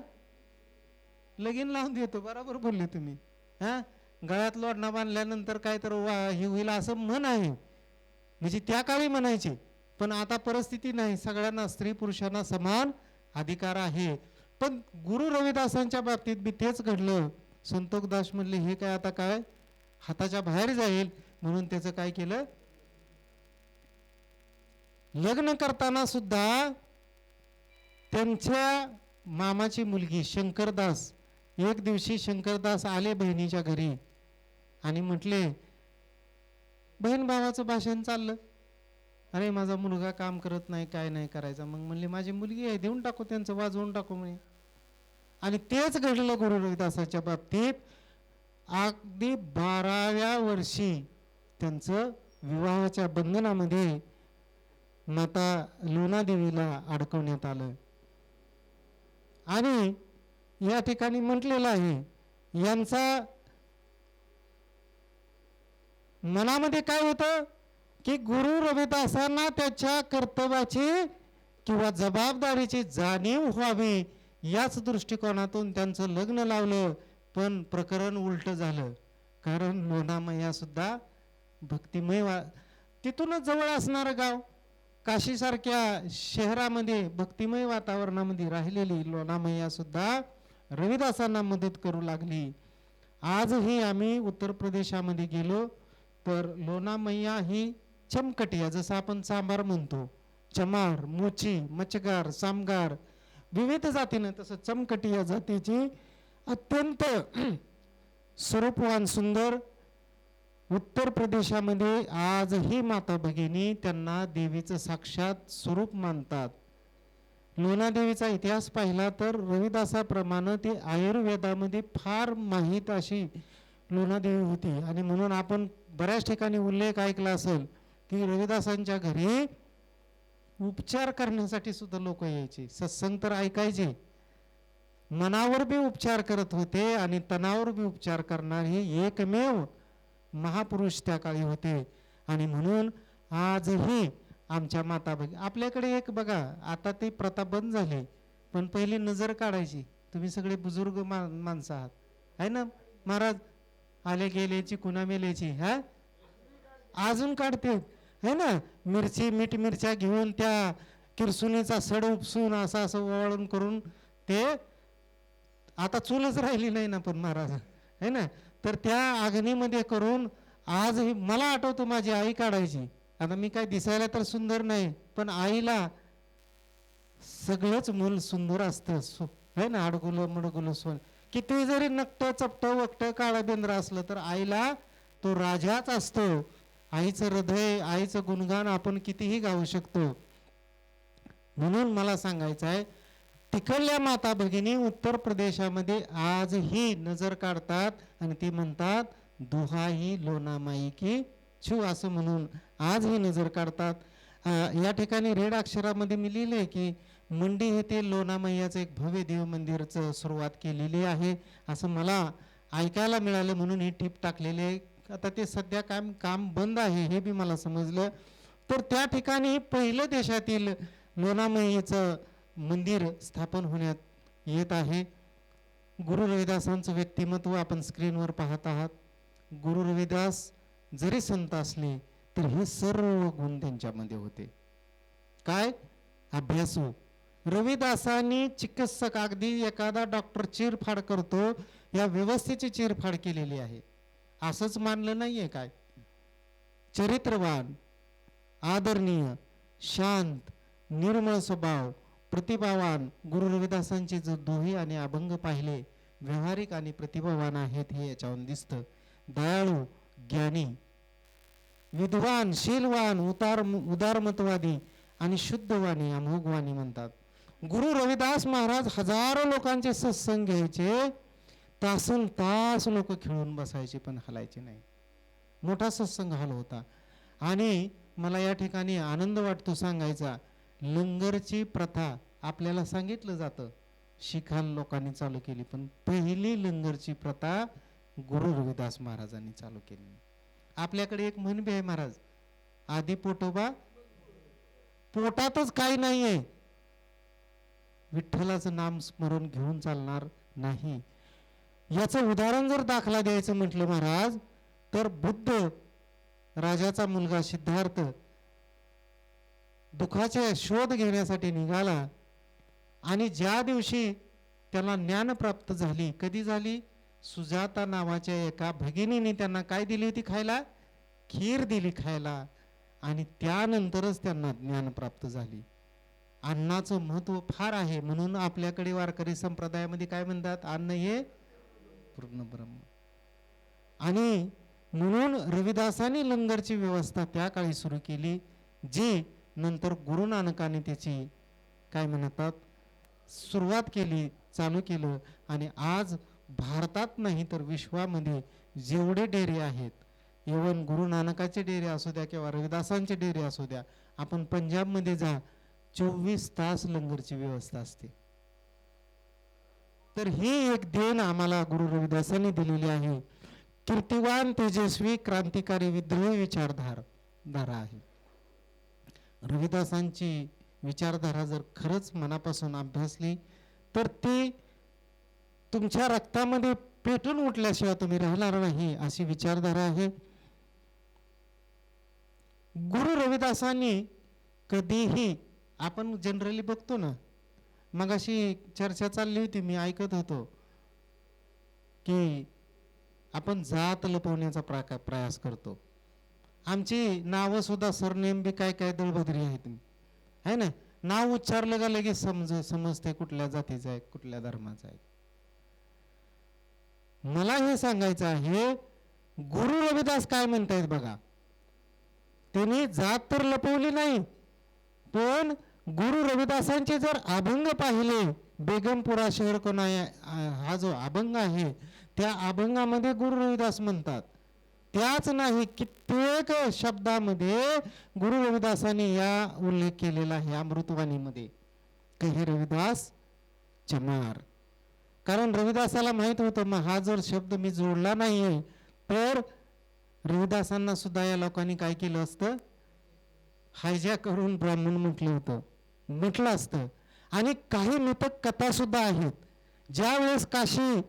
लगीन लावून देतो. बरोबर बोलले तुम्ही. हा, गळ्यात लोढणा बांधल्यानंतर काय तर हे होईल असं म्हण आहे, म्हणजे त्या काळी म्हणायचे. पण आता परिस्थिती नाही, सगळ्यांना, स्त्री पुरुषांना समान अधिकार आहे. पण गुरु रविदासांच्या बाबतीत बी तेच घडलं. संतोखदास म्हणले हे काय आता काय हाताच्या बाहेर जाईल, म्हणून त्याचं काय केलं, लग्न करताना सुद्धा त्यांच्या मामाची मुलगी शंकरदास, एक दिवशी शंकरदास आले बहिणीच्या घरी आणि म्हटले, बहीण भावाचं भाषण चाललं, अरे माझा मुलगा काम करत नाही, काय नाही करायचा. मग म्हणले माझी मुलगी आहे, देऊन टाकू, त्यांचं वाजवून टाकू म्हणे. आणि तेच घडलं गुरु रविदासाच्या बाबतीत. अगदी 12व्या वर्षी त्यांचं विवाहाच्या बंधनामध्ये माता लोणादेवीला अडकवण्यात आलं. आणि या ठिकाणी म्हटलेलं आहे, यांचा मनामध्ये काय होतं की गुरु रविदासांना त्याच्या कर्तव्याची किंवा जबाबदारीची जाणीव व्हावी, याच दृष्टिकोनातून त्यांचं लग्न लावलं. पण प्रकरण उलट झालं, कारण लोणामय्या सुद्धा भक्तिमय तिथूनच जवळ असणारं गाव, काशीसारख्या शहरामध्ये भक्तिमय वातावरणामध्ये राहिलेली लोणामय्या सुद्धा रविदासांना मदत करू लागली. आजही आम्ही उत्तर प्रदेशामध्ये गेलो तर लोणामय्या ही चमकटिया, जसं आपण सांबार म्हणतो, चमार, मोची, मच्छगार, सामगार विविध जातीनं, तसं चमकटिया जातीची अत्यंत स्वरूपवान सुंदर उत्तर प्रदेशामध्ये आजही माता भगिनी त्यांना देवीचं साक्षात स्वरूप मानतात. लोणादेवीचा इतिहास पाहिला तर रविदासाप्रमाणे ते आयुर्वेदामध्ये फार माहीत अशी लोणादेवी होती. आणि म्हणून आपण बऱ्याच ठिकाणी उल्लेख ऐकला असेल की रविदासांच्या घरी उपचार करण्यासाठी सुद्धा लोक यायचे. सत्संग तर ऐकायचे, मनावर बी उपचार करत होते आणि तणावर बी उपचार करणारे एकमेव महापुरुष त्या काळी होते. आणि म्हणून आजही आमच्या माता भगिनी, आपल्याकडे एक बघा, आता ती प्रथा बंद झाली, पण पहिली नजर काढायची. तुम्ही सगळे बुजुर्ग माणसं आहात, आहे ना महाराज, आले गेल्याची कुणा मेल्याची, हा अजून काढते, है ना. मिरची, मीठ मिरच्या घेऊन त्या किरसुनीचा सड उपसून असं असं ओवाळून करून, ते आता चूलच राहिली नाही ना पण महाराज, है ना. तर त्या अग्नीमध्ये करून आजही मला आठवतं माझी आई काढायची. आता मी काय दिसायला तर सुंदर नाही, पण आईला सगळंच मूल सुंदर असतं, है ना. अडगुलं मडगुलं सोन, किती जरी नकट चपट वकट काळा बेंद्र असलं तर आईला तो राजाच असतो. आईचं हृदय, आईचं गुणगान आपण कितीही गाऊ शकतो. म्हणून मला सांगायचं आहे, तिकडल्या माता भगिनी उत्तर प्रदेशामध्ये आजही नजर काढतात आणि ते म्हणतात दुहाई लोणामाई की छू, असं म्हणून आजही नजर काढतात. या ठिकाणी रेड अक्षरामध्ये मी लिहिलंय की मंडी येथे लोणामय्याचं एक भव्य देव मंदिरचं सुरुवात केलेली आहे, असं मला ऐकायला मिळालं, म्हणून ही टीप टाकलेली आहे. आता ते सध्या काम बंद आहे हे बी मला समजलं. तर त्या ठिकाणी पहिलं देशातील लोणामय्याचं मंदिर स्थापन होण्यात येत आहे. गुरु रविदासांचं व्यक्तिमत्व आपण स्क्रीनवर पाहत आहात. गुरु रविदास जरी संत असले तर हे सर्व गुण त्यांच्यामध्ये होते. काय? अभ्यासू. रविदासांनी चिकित्सक, अगदी एखादा डॉक्टर चिरफाड करतो या व्यवस्थेची चिरफाड केलेली आहे, असंच मानलं नाहीये. काय? चरित्रवान, आदरणीय, शांत, निर्मळ स्वभाव, प्रतिभावान गुरु रविदासांचे जो दोहे आणि अभंग पाहिले, व्यावहारिक आणि प्रतिभावान आहेत हे याच्यावरून दिसतं. दयाळू, ज्ञानी, विद्वान, शीलवान, उदारमतवादी आणि शुद्धवाणी, अमोघवाणी म्हणतात. गुरु रविदास महाराज हजारो लोकांचे सत्संग घ्यायचे, तासन तास लोक खेळून बसायचे पण हलायचे नाही. मोठा सत्संग हाल होता. आणि मला या ठिकाणी आनंद वाटतो सांगायचा, लंगरची प्रथा आपल्याला सांगितलं जातं शिखाल लोकांनी चालू केली, पण पहिली लंगरची प्रथा गुरु रविदास महाराजांनी चालू केली. आपल्याकडे एक म्हण बी आहे महाराज, आधी पोटोबा पोटातच काही नाहीये, विठ्ठलाचं नाम स्मरण घेऊन चालणार नाही. याचं उदाहरण जर दाखला द्यायचं म्हटलं महाराज, तर बुद्ध राजाचा मुलगा सिद्धार्थ दुःखाचे शोध घेण्यासाठी निघाला आणि ज्या दिवशी त्याला ज्ञान प्राप्त झाली, कधी झाली? सुजाता नावाच्या एका भगिनीने त्यांना काय दिली होती खायला? खीर दिली खायला, आणि त्यानंतरच त्यांना ज्ञान प्राप्त झाली. अन्नाचं महत्व फार आहे, म्हणून आपल्याकडे वारकरी संप्रदायामध्ये काय म्हणतात? अन्न हे पूर्ण ब्रह्म. आणि म्हणून रविदासांनी लंगरची व्यवस्था त्या काळी सुरू केली, जी नंतर गुरु नानकाने त्याची काय म्हणतात सुरुवात केली, चालू केलं. आणि आज भारतात नाही तर विश्वामध्ये जेवढे डेरे आहेत, इव्हन गुरु नानकाचे डेरे असू द्या किंवा रविदासांचे डेरे असू द्या, आपण पंजाबमध्ये जा, 24 तास लंगरची व्यवस्था असते. तर ही एक देण आम्हाला गुरु रविदासांनी दिलेली आहे. कीर्तिवान, तेजस्वी, क्रांतिकारी, विद्रोही विचारधारा आहे. रविदासांची विचारधारा जर खरंच मनापासून अभ्यासली तर ती तुमच्या रक्तामध्ये पेटून उठल्याशिवाय तुम्ही राहणार नाही, अशी विचारधारा आहे. गुरु रविदासांनी कधीही, आपण जनरली बघतो ना, मग अशी चर्चा चालली होती, मी ऐकत होतो की आपण जात लपवण्याचा प्रयास करतो. आमची नावं सुद्धा सरनेम बी काय काय दळभद्री आहेत, है ना. नाव उच्चारलं का लगेच समजते कुठल्या जातीचं आहे, कुठल्या धर्माचं आहे. मला हे सांगायचं आहे, गुरु रविदास काय म्हणतायत बघा, त्यांनी जात तर लपवली नाही, पण गुरु रविदासांचे जर अभंग पाहिले, बेगमपुरा शहर कोणा हा जो अभंग आहे, त्या अभंगामध्ये गुरु रविदास म्हणतात. त्याच नाही, कित्येक शब्दामध्ये गुरु रविदासांनी या उल्लेख केलेला आहे अमृतवाणीमध्ये, कहे रविदास चमार. कारण रविदासाला माहित होतं, मग हा जर शब्द मी जोडला नाहीये तर रविदासांना सुद्धा या लोकांनी काय केलं असतं, हायजॅक करून ब्राह्मण म्हटलं असतं. आणि काही मिथक कथा सुद्धा आहेत. ज्या वेळेस काशी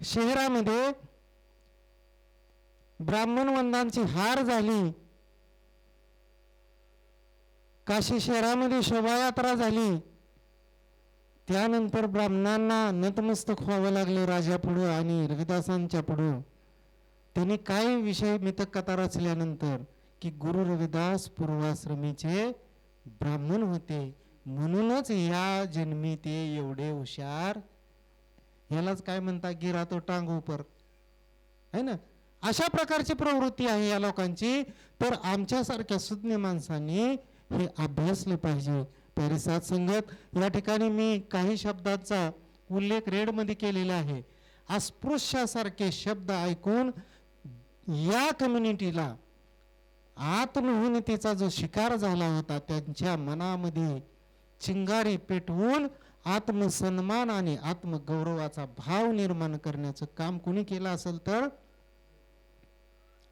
शहरामध्ये ब्राह्मण वंदांची हार झाली, काशी शहरामध्ये शोभायात्रा झाली, त्यानंतर ब्राह्मणांना नतमस्तक व्हावं लागलं राजापुढं आणि रविदासांच्या पुढं. त्यांनी काय विषय मिथक कथा रचल्यानंतर की गुरु रविदास पूर्वाश्रमीचे ब्राह्मण होते, म्हणूनच या जन्मी ते एवढे हुशार, यालाच काय म्हणतात गिरा तो टांग उपर, है ना. अशा प्रकारची प्रवृत्ती आहे या लोकांची. तर आमच्यासारख्या सुज्ञ माणसांनी हे अभ्यासले पाहिजे. प्यारी साथ संगत, या ठिकाणी मी काही शब्दांचा उल्लेख रेडमध्ये केलेला आहे. अस्पृश्यासारखे शब्द ऐकून या कम्युनिटीला आत्महीनतेचा जो शिकार झाला होता, त्यांच्या मनामध्ये चिंगारी पेटवून आत्मसन्मान आणि आत्मगौरवाचा भाव निर्माण करण्याचं काम कोणी केलं असेल तर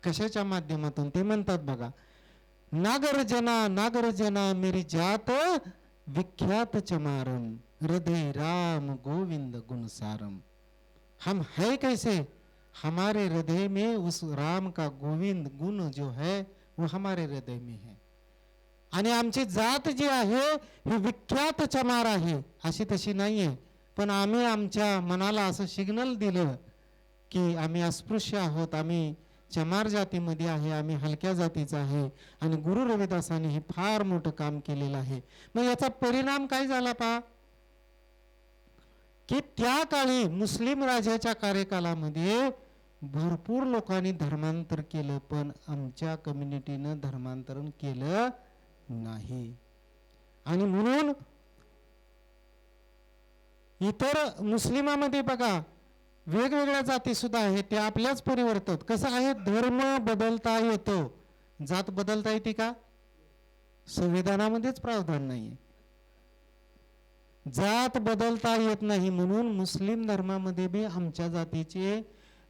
कशाच्या माध्यमातून? ते म्हणतात बघा, नागरजना मेरी जात विख्यात चमारम, हृदय राम गोविंद गुणसारम. हम है कैसे? हमारे हृदय में उस राम का गोविंद गुण जो है वो हमारे हृदय में है. आणि आमची जात जी आहे ही विख्यात चमार आहे, अशी तशी नाहीये. पण आम्ही आमच्या मनाला असं सिग्नल दिलं की आम्ही अस्पृश्य आहोत, आम्ही चमार जातीमध्ये आहे, आम्ही हलक्या जातीचा आहे. आणि गुरु रविदासांनी हे फार मोठं काम केलेलं आहे. मग याचा परिणाम काय झाला पहा, की त्या काळी मुस्लिम राजाच्या कार्यकालामध्ये भरपूर लोकांनी धर्मांतर केलं, पण आमच्या कम्युनिटीनं धर्मांतरण केलं नाही. आणि म्हणून इतर मुस्लिमामध्ये बघा वेगवेगळ्या जाती सुद्धा आहेत, ते आपल्याच परिवर्तत. कसं आहे, धर्म बदलता येतो, जात बदलता येते का? संविधानामध्येच प्रावधान नाहीये, जात बदलता येत नाही. म्हणून मुस्लिम धर्मामध्ये बी आमच्या जातीचे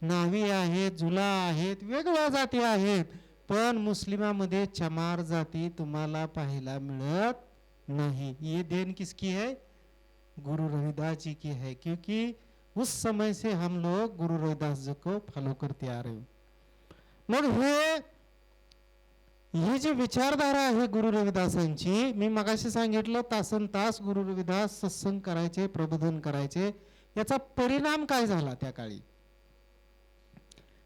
नावी आहेत, जुला आहेत, वेगवेगळ्या जाती आहेत, पण मुस्लिमामध्ये चमार जाती तुम्हाला पाहायला मिळत नहीं. ये देन किसकी है? गुरु रविदास जी की है, क्योंकि उस समय से हम लोग गुरु रविदास जी को फॉलो करते आ रहे हो. मग ही जी विचारधारा आहे गुरु रविदासांची, मी मगाशी सांगितलं तासन तास गुरु रविदास सत्संग करायचे, प्रबोधन करायचे. याचा परिणाम काय झाला त्या काळी?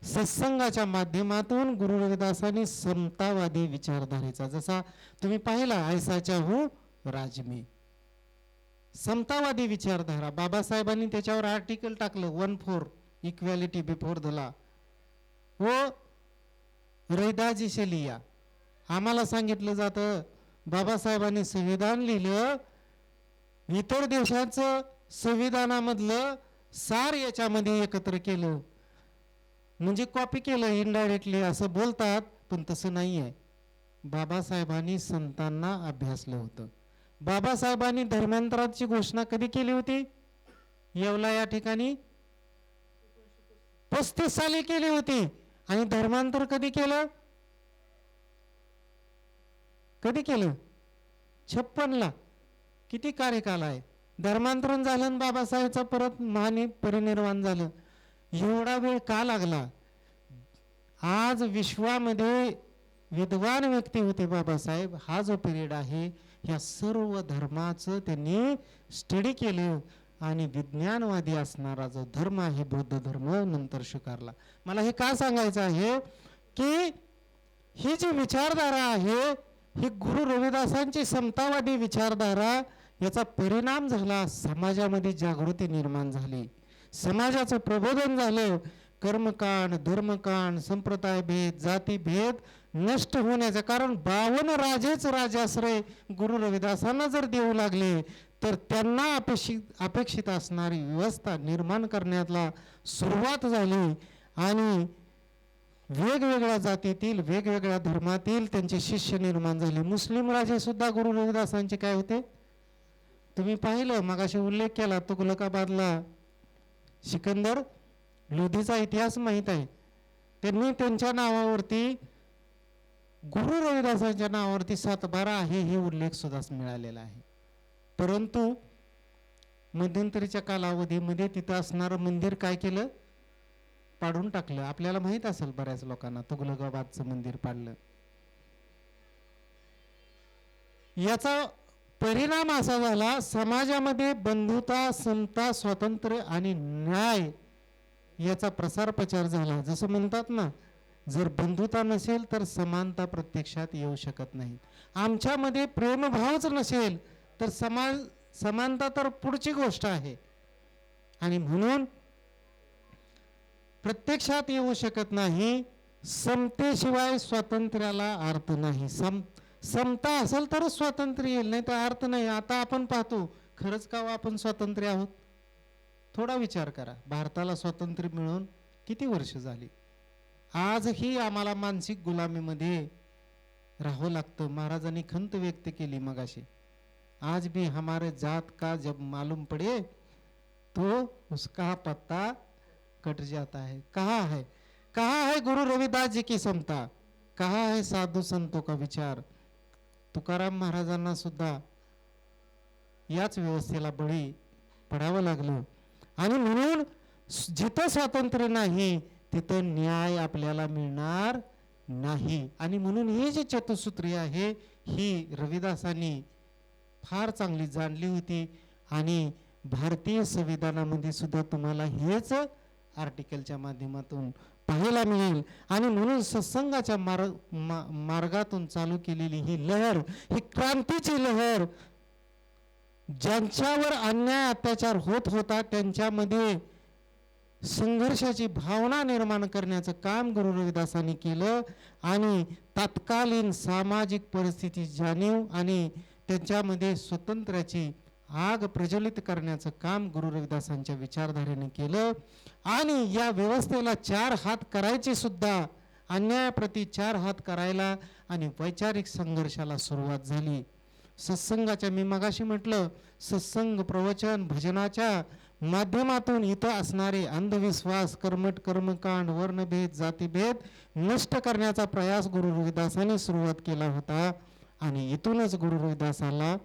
सत्संगाच्या माध्यमातून गुरु रविदासांनी समतावादी विचारधारेचा, जसा तुम्ही पाहिला ऐसाच्या हूँ राजमी, समतावादी विचारधारा. बाबासाहेबांनी त्याच्यावर आर्टिकल टाकलं 1/4 इक्वॅलिटी बिफोर द लॉ, वो रविदासजी से लिया. आम्हाला सांगितलं जातं बाबासाहेबांनी संविधान लिहिलं, इतर देशाचं संविधानामधलं सार याच्यामध्ये एकत्र केलं, म्हणजे कॉपी केलं इनडायरेक्टली असं बोलतात, पण तसं नाही आहे. बाबासाहेबांनी संतांना अभ्यासलं होतं. बाबासाहेबांनी धर्मांतराची घोषणा कधी केली होती? येवला या ठिकाणी 35 साली केली होती. आणि धर्मांतर कधी केलं? कधी केलं? 56 ला. किती कार्यकाल आहे? धर्मांतरण झालं आणि बाबासाहेबचा परत महापरिनिर्वाण झालं. एवढा वेळ का लागला? आज विश्वामध्ये विद्वान व्यक्ती होते बाबासाहेब. हा जो पिरियड आहे, या सर्व धर्माचं त्यांनी स्टडी केलं आणि विज्ञानवादी असणारा जो धर्म आहे बौद्ध धर्म नंतर स्वीकारला. मला हे का सांगायचं आहे की ही जी विचारधारा आहे, ही गुरु रविदासांची समतावादी विचारधारा, याचा परिणाम झाला, समाजामध्ये जागृती निर्माण झाली, समाजाचं प्रबोधन झालं. कर्मकांड, धर्मकांड, संप्रदाय भेद, जाती भेद नष्ट होण्याचं कारण 52 राजेच राजाश्रय गुरु रविदासांना जर देऊ लागले, तर त्यांना अपेक्षित असणारी व्यवस्था निर्माण करण्याला सुरुवात झाली. आणि वेगवेगळ्या जातीतील, वेगवेगळ्या धर्मातील त्यांचे शिष्य निर्माण झाले. मुस्लिम राजे सुद्धा गुरु रविदासांचे काय होते? तुम्ही पाहिलं, मगाशी उल्लेख केला तुगलकाबादला सिकंदर लोधीचा इतिहास माहीत आहे. त्यांनी त्यांच्या नावावरती, गुरु रविदासांच्या नावावरती 7/12 आहे हे उल्लेख सुद्धा मिळालेला आहे. परंतु मध्यंतरीच्या कालावधीमध्ये तिथं असणारं मंदिर काय केलं? पाडून टाकलं. आपल्याला माहित असेल बऱ्याच लोकांना, तुगलकाबादचं मंदिर पाडलं. याचा परिणाम असा झाला, समाजामध्ये बंधुता, समता, स्वातंत्र्य आणि न्याय याचा प्रसार प्रचार झाला. जसं म्हणतात ना, जर बंधुता नसेल तर समानता प्रत्यक्षात येऊ शकत नाही. आमच्यामध्ये प्रेमभावच नसेल तर समानता तर पुढची गोष्ट आहे. आणि म्हणून प्रत्यक्षात येऊ शकत नाही. समतेशिवाय स्वातंत्र्याला अर्थ नाही. समता असेल तरच स्वातंत्र्य येईल, नाही तर अर्थ नाही. आता आपण पाहतो, खरंच का आपण स्वातंत्र्य आहोत? थोडा विचार करा. भारताला स्वातंत्र्य मिळून किती वर्ष झाली? आजही आम्हाला मानसिक गुलामीमध्ये राहावं लागतं. महाराजांनी खंत व्यक्त केली मगाशी, आज भी हमारे जात का जब मालूम पड़े तो उसका पत्ता कट जाता है. कहाँ है गुरु रविदास जी की समता? कहाँ है साधु संतों का विचार? तुकाराम महाराजांना सुद्धा याच व्यवस्थेला बळी पडावं लागलं. आणि म्हणून जिथं स्वातंत्र्य नाही तिथं न्याय आपल्याला मिळणार नाही. आणि म्हणून ही जी चतुसूत्री आहे, ही रविदासांनी फार चांगली जाणली होती. आणि भारतीय संविधानामध्ये सुद्धा तुम्हाला हेच आर्टिकलच्या माध्यमातून पाहायला मिळेल. आणि म्हणून सत्संगाच्या मार्गातून चालू केलेली ही लहर, ही क्रांतीची लहर, ज्यांच्यावर अन्याय अत्याचार होत होता त्यांच्यामध्ये संघर्षाची भावना निर्माण करण्याचं काम गुरु रविदासांनी केलं. आणि तत्कालीन सामाजिक परिस्थिती जाणीव आणि त्याच्यामध्ये स्वातंत्र्याची आग प्रज्वलित करण्याचं काम गुरु रविदासांच्या विचारधारेने केलं. आणि या व्यवस्थेला चार हात करायचे सुद्धा, अन्यायाप्रती चार हात करायला आणि वैचारिक संघर्षाला सुरुवात झाली. सत्संगाच्या, मी मगाशी म्हटलं, सत्संग प्रवचन भजनाच्या माध्यमातून इथं असणारे अंधविश्वास, कर्मठ, कर्मकांड, वर्णभेद, जातीभेद नष्ट करण्याचा प्रयास गुरु रविदासांनी सुरुवात केला होता. आणि इथूनच गुरु रविदासाला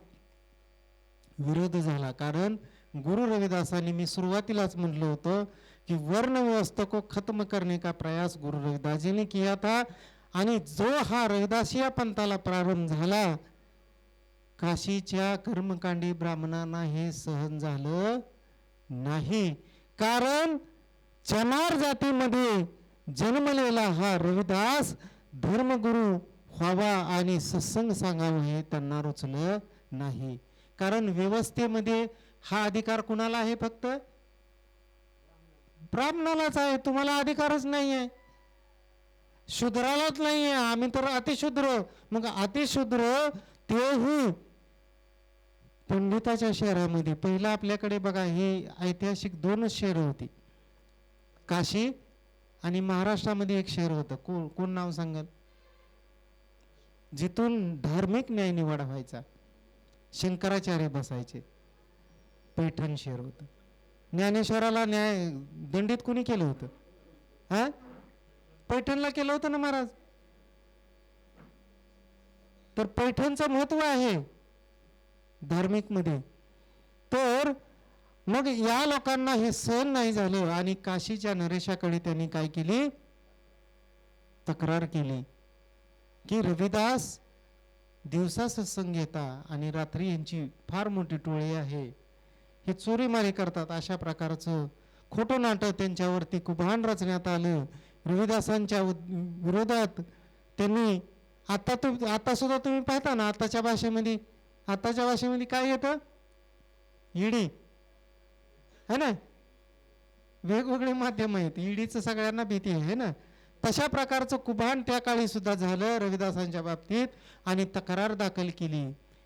विरोध झाला. कारण गुरु रविदासांनी, मी सुरुवातीलाच म्हटलं होतं कि वर्ण व्यवस्था को खत्म करने का प्रयास गुरु रविदास जी ने किया था. आणि जो हा रविदासिया पंथाला प्रारंभ झाला, काशीच्या कर्मकांडी ब्राह्मणांना हे सहन झालं नाही. कारण चनार जातीमध्ये जन्मलेला हा रविदास धर्मगुरु व्हावा आणि सत्संग सांगावं हे त्यांना रुचलं नाही. कारण व्यवस्थेमध्ये हा अधिकार कुणाला आहे? फक्त ब्राह्मणालाच आहे. तुम्हाला अधिकारच नाही आहे, शूद्रालाच नाही आहे. आम्ही तर अतिशूद्र. मग अतिशूद्र तेही पंडिताच्या शहरामध्ये. पहिला आपल्याकडे बघा, हे ऐतिहासिक दोनच शहर होती, काशी आणि महाराष्ट्रामध्ये एक शहर होतं. कोण नाव सांगल? जिथून धार्मिक न्याय निवाडा व्हायचा, शंकराचार्य बसायचे. पैठण शहर होतं. ज्ञानेश्वराला न्याय दंडित कोणी केलं होतं? हा, पैठणला केलं होतं ना महाराज. तर पैठणचं महत्व आहे धार्मिक मध्ये. तर मग या लोकांना हे सहन नाही झालं आणि काशीच्या नरेशाकडे त्यांनी काय केली? तक्रार केली की रविदास दिवसा सत्संग घेता आणि रात्री यांची फार मोठी टोळी आहे, हे चोरीमारी करतात. अशा प्रकारचं खोटं नाटक त्यांच्यावरती कुभांड रचण्यात आलं. रविदासांच्या विरोधात त्यांनी आता सुद्धा तुम्ही पाहता ना, आताच्या भाषेमध्ये काय येतं? ईडी है ना, वेगवेगळे माध्यम आहेत. ईडीचं सगळ्यांना भीती आहे ना. तशा प्रकारचं कुभांड त्या काळी सुद्धा झालं रविदासांच्या बाबतीत. आणि तक्रार दाखल केली.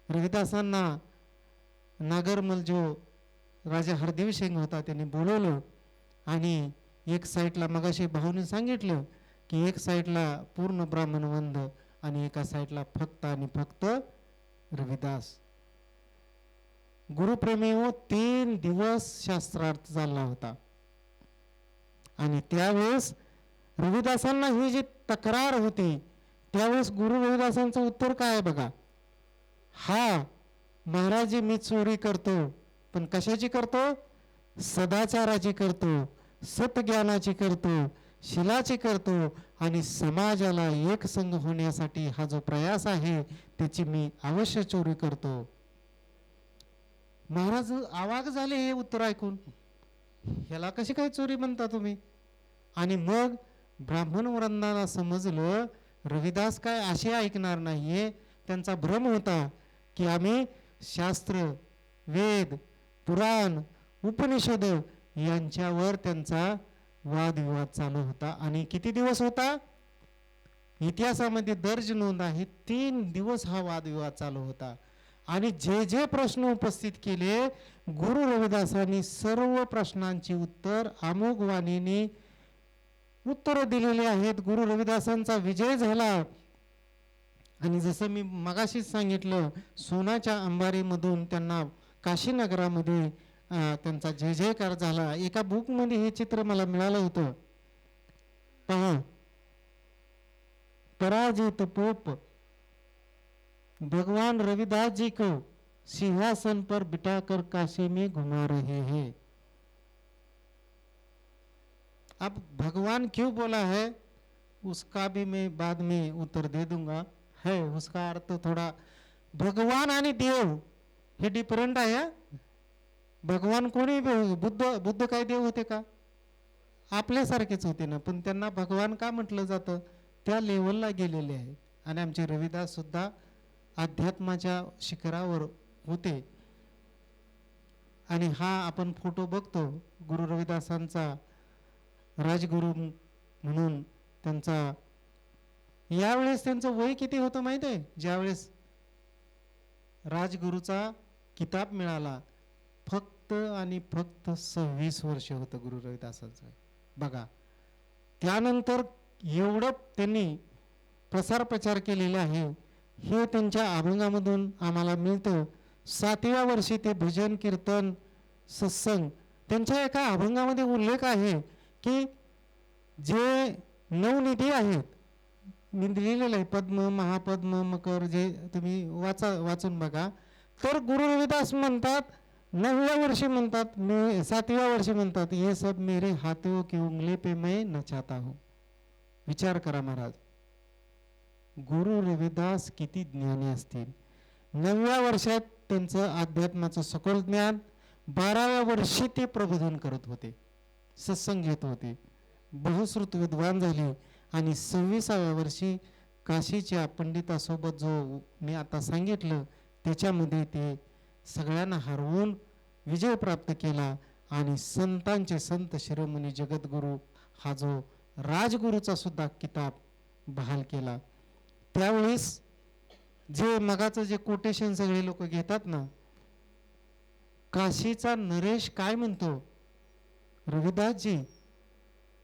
रविदासांना नागरमल जो राजा हरदेव सिंग होता त्यांनी बोलवलं आणि एक साईडला, मगाशी भाऊने सांगितलं की एक साईडला पूर्ण ब्राह्मण वंद आणि एका साईडला फक्त आणि फक्त रविदास. गुरुप्रेमी हो 3 दिवस शास्त्रार्थ चालला होता. आणि त्यावेळेस रविदासांना ही जी तक्रार होती, त्यावेळेस गुरु रविदासांचं उत्तर काय आहे बघा. हा महाराज, मी चोरी करतो, पण कशाची करतो? सदाचाराची करतो, सतज्ञानाची करतो, शिलाची करतो आणि समाजाला एक संघ होण्यासाठी हा जो प्रयास आहे त्याची मी अवश्य चोरी करतो. महाराज आवाज झाले हे उत्तर ऐकून, ह्याला कशी काय चोरी म्हणता तुम्ही? आणि मग ब्राह्मण वृंदाला समजलं रविदास काय असे ऐकणार नाहीये. त्यांचा भ्रम होता की आम्ही शास्त्र, वेद, पुराण, उपनिषद यांच्यावर त्यांचा वादविवाद चालू होता. आणि किती दिवस होता? इतिहासामध्ये दर्ज नोंद आहे, 3 दिवस हा वादविवाद चालू होता. आणि जे जे प्रश्न उपस्थित केले, गुरु रविदासांनी सर्व प्रश्नांची उत्तर अमोघ वाणीने उत्तर दिलेली आहेत. गुरु रविदासांचा विजय झाला. आणि जसं मी मगाशीच सांगितलं, सोनाच्या अंबारीमधून त्यांना काशीनगरामध्ये त्यांचा जय जयकार झाला. एका बुकमध्ये हे चित्र मला मिळालं होतं. पहा, पराजित पोप भगवान रविदास जी को सिंहासन पर बिठाकर काशी में घुमा रहे हैं. अब भगवान क्यों बोला है उसका भी मैं बाद में उत्तर दे दूंगा. है उसका अर्थ थोडा, भगवान आणि देव हे डिफरंट आहे. भगवान कोणी? बुद्ध काय देव होते का? आपल्यासारखेच होते ना, पण त्यांना भगवान का म्हटलं जातं? त्या लेवलला गेलेले आहेत. आणि आमचे रविदास सुद्धा अध्यात्माच्या शिखरावर होते. आणि हा आपण फोटो बघतो गुरु रविदासांचा, राजगुरू म्हणून त्यांचा. यावेळेस त्यांचं वय किती होतं माहिती आहे? ज्यावेळेस राजगुरूचा किताब मिळाला, फक्त आणि फक्त 26 वर्ष होतं गुरु रविदासांचं. बघा, त्यानंतर एवढं त्यांनी प्रसार प्रचार केलेला आहे, हे त्यांच्या अभंगामधून आम्हाला मिळतं. 7व्या वर्षी ते भजन कीर्तन सत्संग. त्यांच्या एका अभंगामध्ये उल्लेख आहे की जे 9 निधी आहेत, मी लिहिलेलं आहे, पद्म, महापद्म, मकर, जे तुम्ही वाचून बघा. तर गुरु रविदास म्हणतात 9व्या वर्षी म्हणतात, 7व्या वर्षी म्हणतात, ये सब मेरे हाथों की उंगली पे मैं नचाता हूं. विचार करा महाराज, गुरु रविदास किती ज्ञानी असतील. 9व्या वर्षात त्यांचं अध्यात्माचं सखोल ज्ञान, 12व्या वर्षी ते प्रबोधन करत होते, सत्संग घेत होते, बहुश्रुत विद्वान झाले. आणि 26व्या वर्षी काशीच्या पंडितासोबत जो मी आता सांगितलं त्याच्यामध्ये ते सगळ्यांना हरवून विजय प्राप्त केला. आणि संतांचे संत शिरोमणी जगद्गुरू हा जो राजगुरूचा सुद्धा किताब बहाल केला. त्यावेळेस जे मगाचं जे कोटेशन सगळे लोक घेतात ना, काशीचा नरेश काय म्हणतो, रविदास जी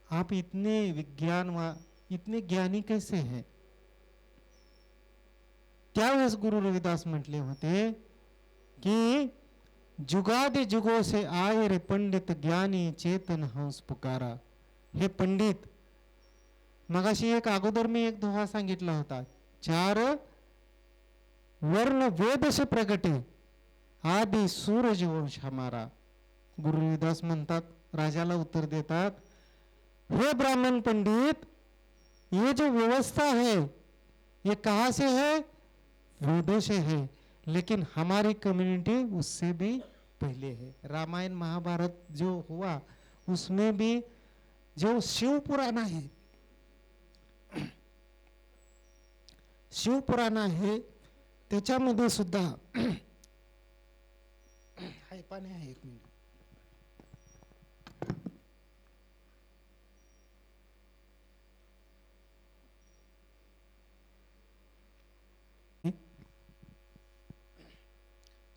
आप इतने ज्ञानी कैसे हैं? त्यावेळेस गुरु रविदास म्हटले होते की जुगादि जुगो से आए रे पंडित, ज्ञानी चेतन हंस पुकारा. हे पंडित, मगाशी एक अगोदर मी एक दोहा सांगितला होता, 4 वर्ण वेद से प्रगटे, आदि सूरज वंश हमारा. गुरु रविदास म्हणतात, राजाला उत्तर देतात, हे ब्राह्मण पंडित, ये जो व्यवस्था है ये कहाँ से है? वेदों से है, लेकिन हमारी कम्युनिटी उससे भी पहले है. रामायण महाभारत जो हुआ उसमें भी जो शिव पुराण है, शिव पुराण आहे त्याच्यामध्ये सुद्धा हाय पाणी आहे, 1 मिनिट.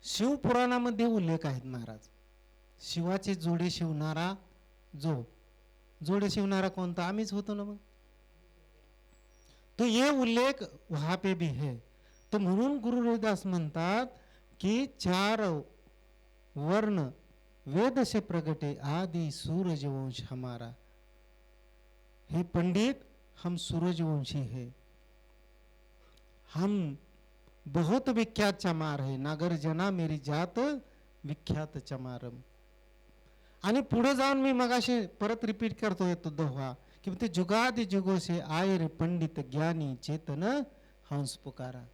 शिवपुराणामध्ये उल्लेख आहेत महाराज. शिवाचे जोडे शिवणारा, जोडे शिवणारा कोणता? आम्हीच होतो ना. मग तो ये उल्लेख वहां पे भी है. तो म्हणून गुरु रविदास म्हणतात की 4 वर्ण वेद से प्रगटे, आदि सूरज वंश हमारा. हे पंडित, हम सूरजवंशी है, हम बहुत विख्यात चमार है, नागर जना मेरी जात विख्यात चमारम. आणि पुढे जाऊन मी मगाशी परत रिपीट करतोय तो दोहा कि ते जुगादि जुगो से आए रे पंडित, ज्ञानी चेतन हंस पुकारा.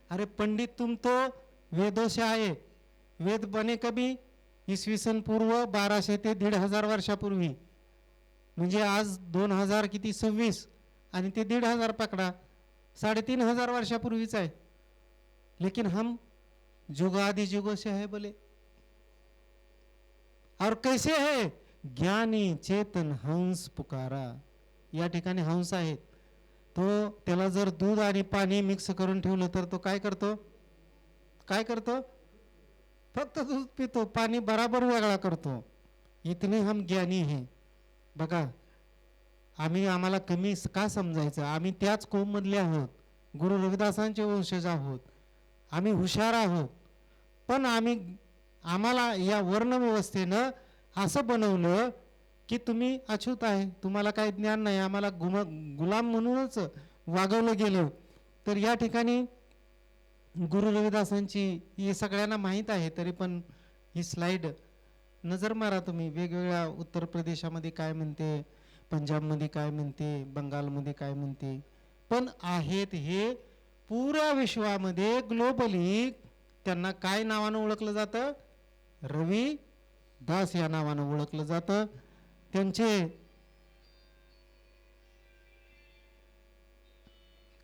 अरे पंडित, तुम तो वेदों से आए. वेद बने कभी? इसवी सन पूर्व 1200 ते 1500 वर्षापूर्वी. म्हणजे आज 2000 किती 26 आणि ते 1500 पकडा, 3500 वर्षापूर्वीच आहे. लेकिन हम जुगादि जुगों से है बोले. और कैसे है? ज्ञानी चेतन हंस पुकारा. या ठिकाणी हंस आहेत. तो त्याला जर दूध आणि पाणी मिक्स करून ठेवलं तर तो काय करतो? काय करतो? फक्त दूध पितो, पाणी बराबर वेगळा करतो. इतने हम ज्ञानी है. बघा, आम्हाला कमी का समजायचं? आम्ही त्याच कोम मधले आहोत, गुरु रविदासांचे वंशज आहोत, आम्ही हुशार आहोत. पण आम्हाला या वर्ण व्यवस्थेनं असं बनवलं की तुम्ही अछूत आहे, तुम्हाला काही ज्ञान नाही, आम्हाला गुलाम म्हणूनच वागवलं गेलं. तर या ठिकाणी गुरु रविदासांची हे सगळ्यांना माहीत आहे, तरी पण ही स्लाइड नजर मारा तुम्ही. वेगवेगळ्या उत्तर प्रदेशामध्ये काय म्हणते, पंजाबमध्ये काय म्हणते, बंगालमध्ये काय म्हणते, पण आहेत हे पुऱ्या विश्वामध्ये ग्लोबली त्यांना काय नावानं ओळखलं जातं? रविदास या नावानं ओळखलं जातं. त्यांचे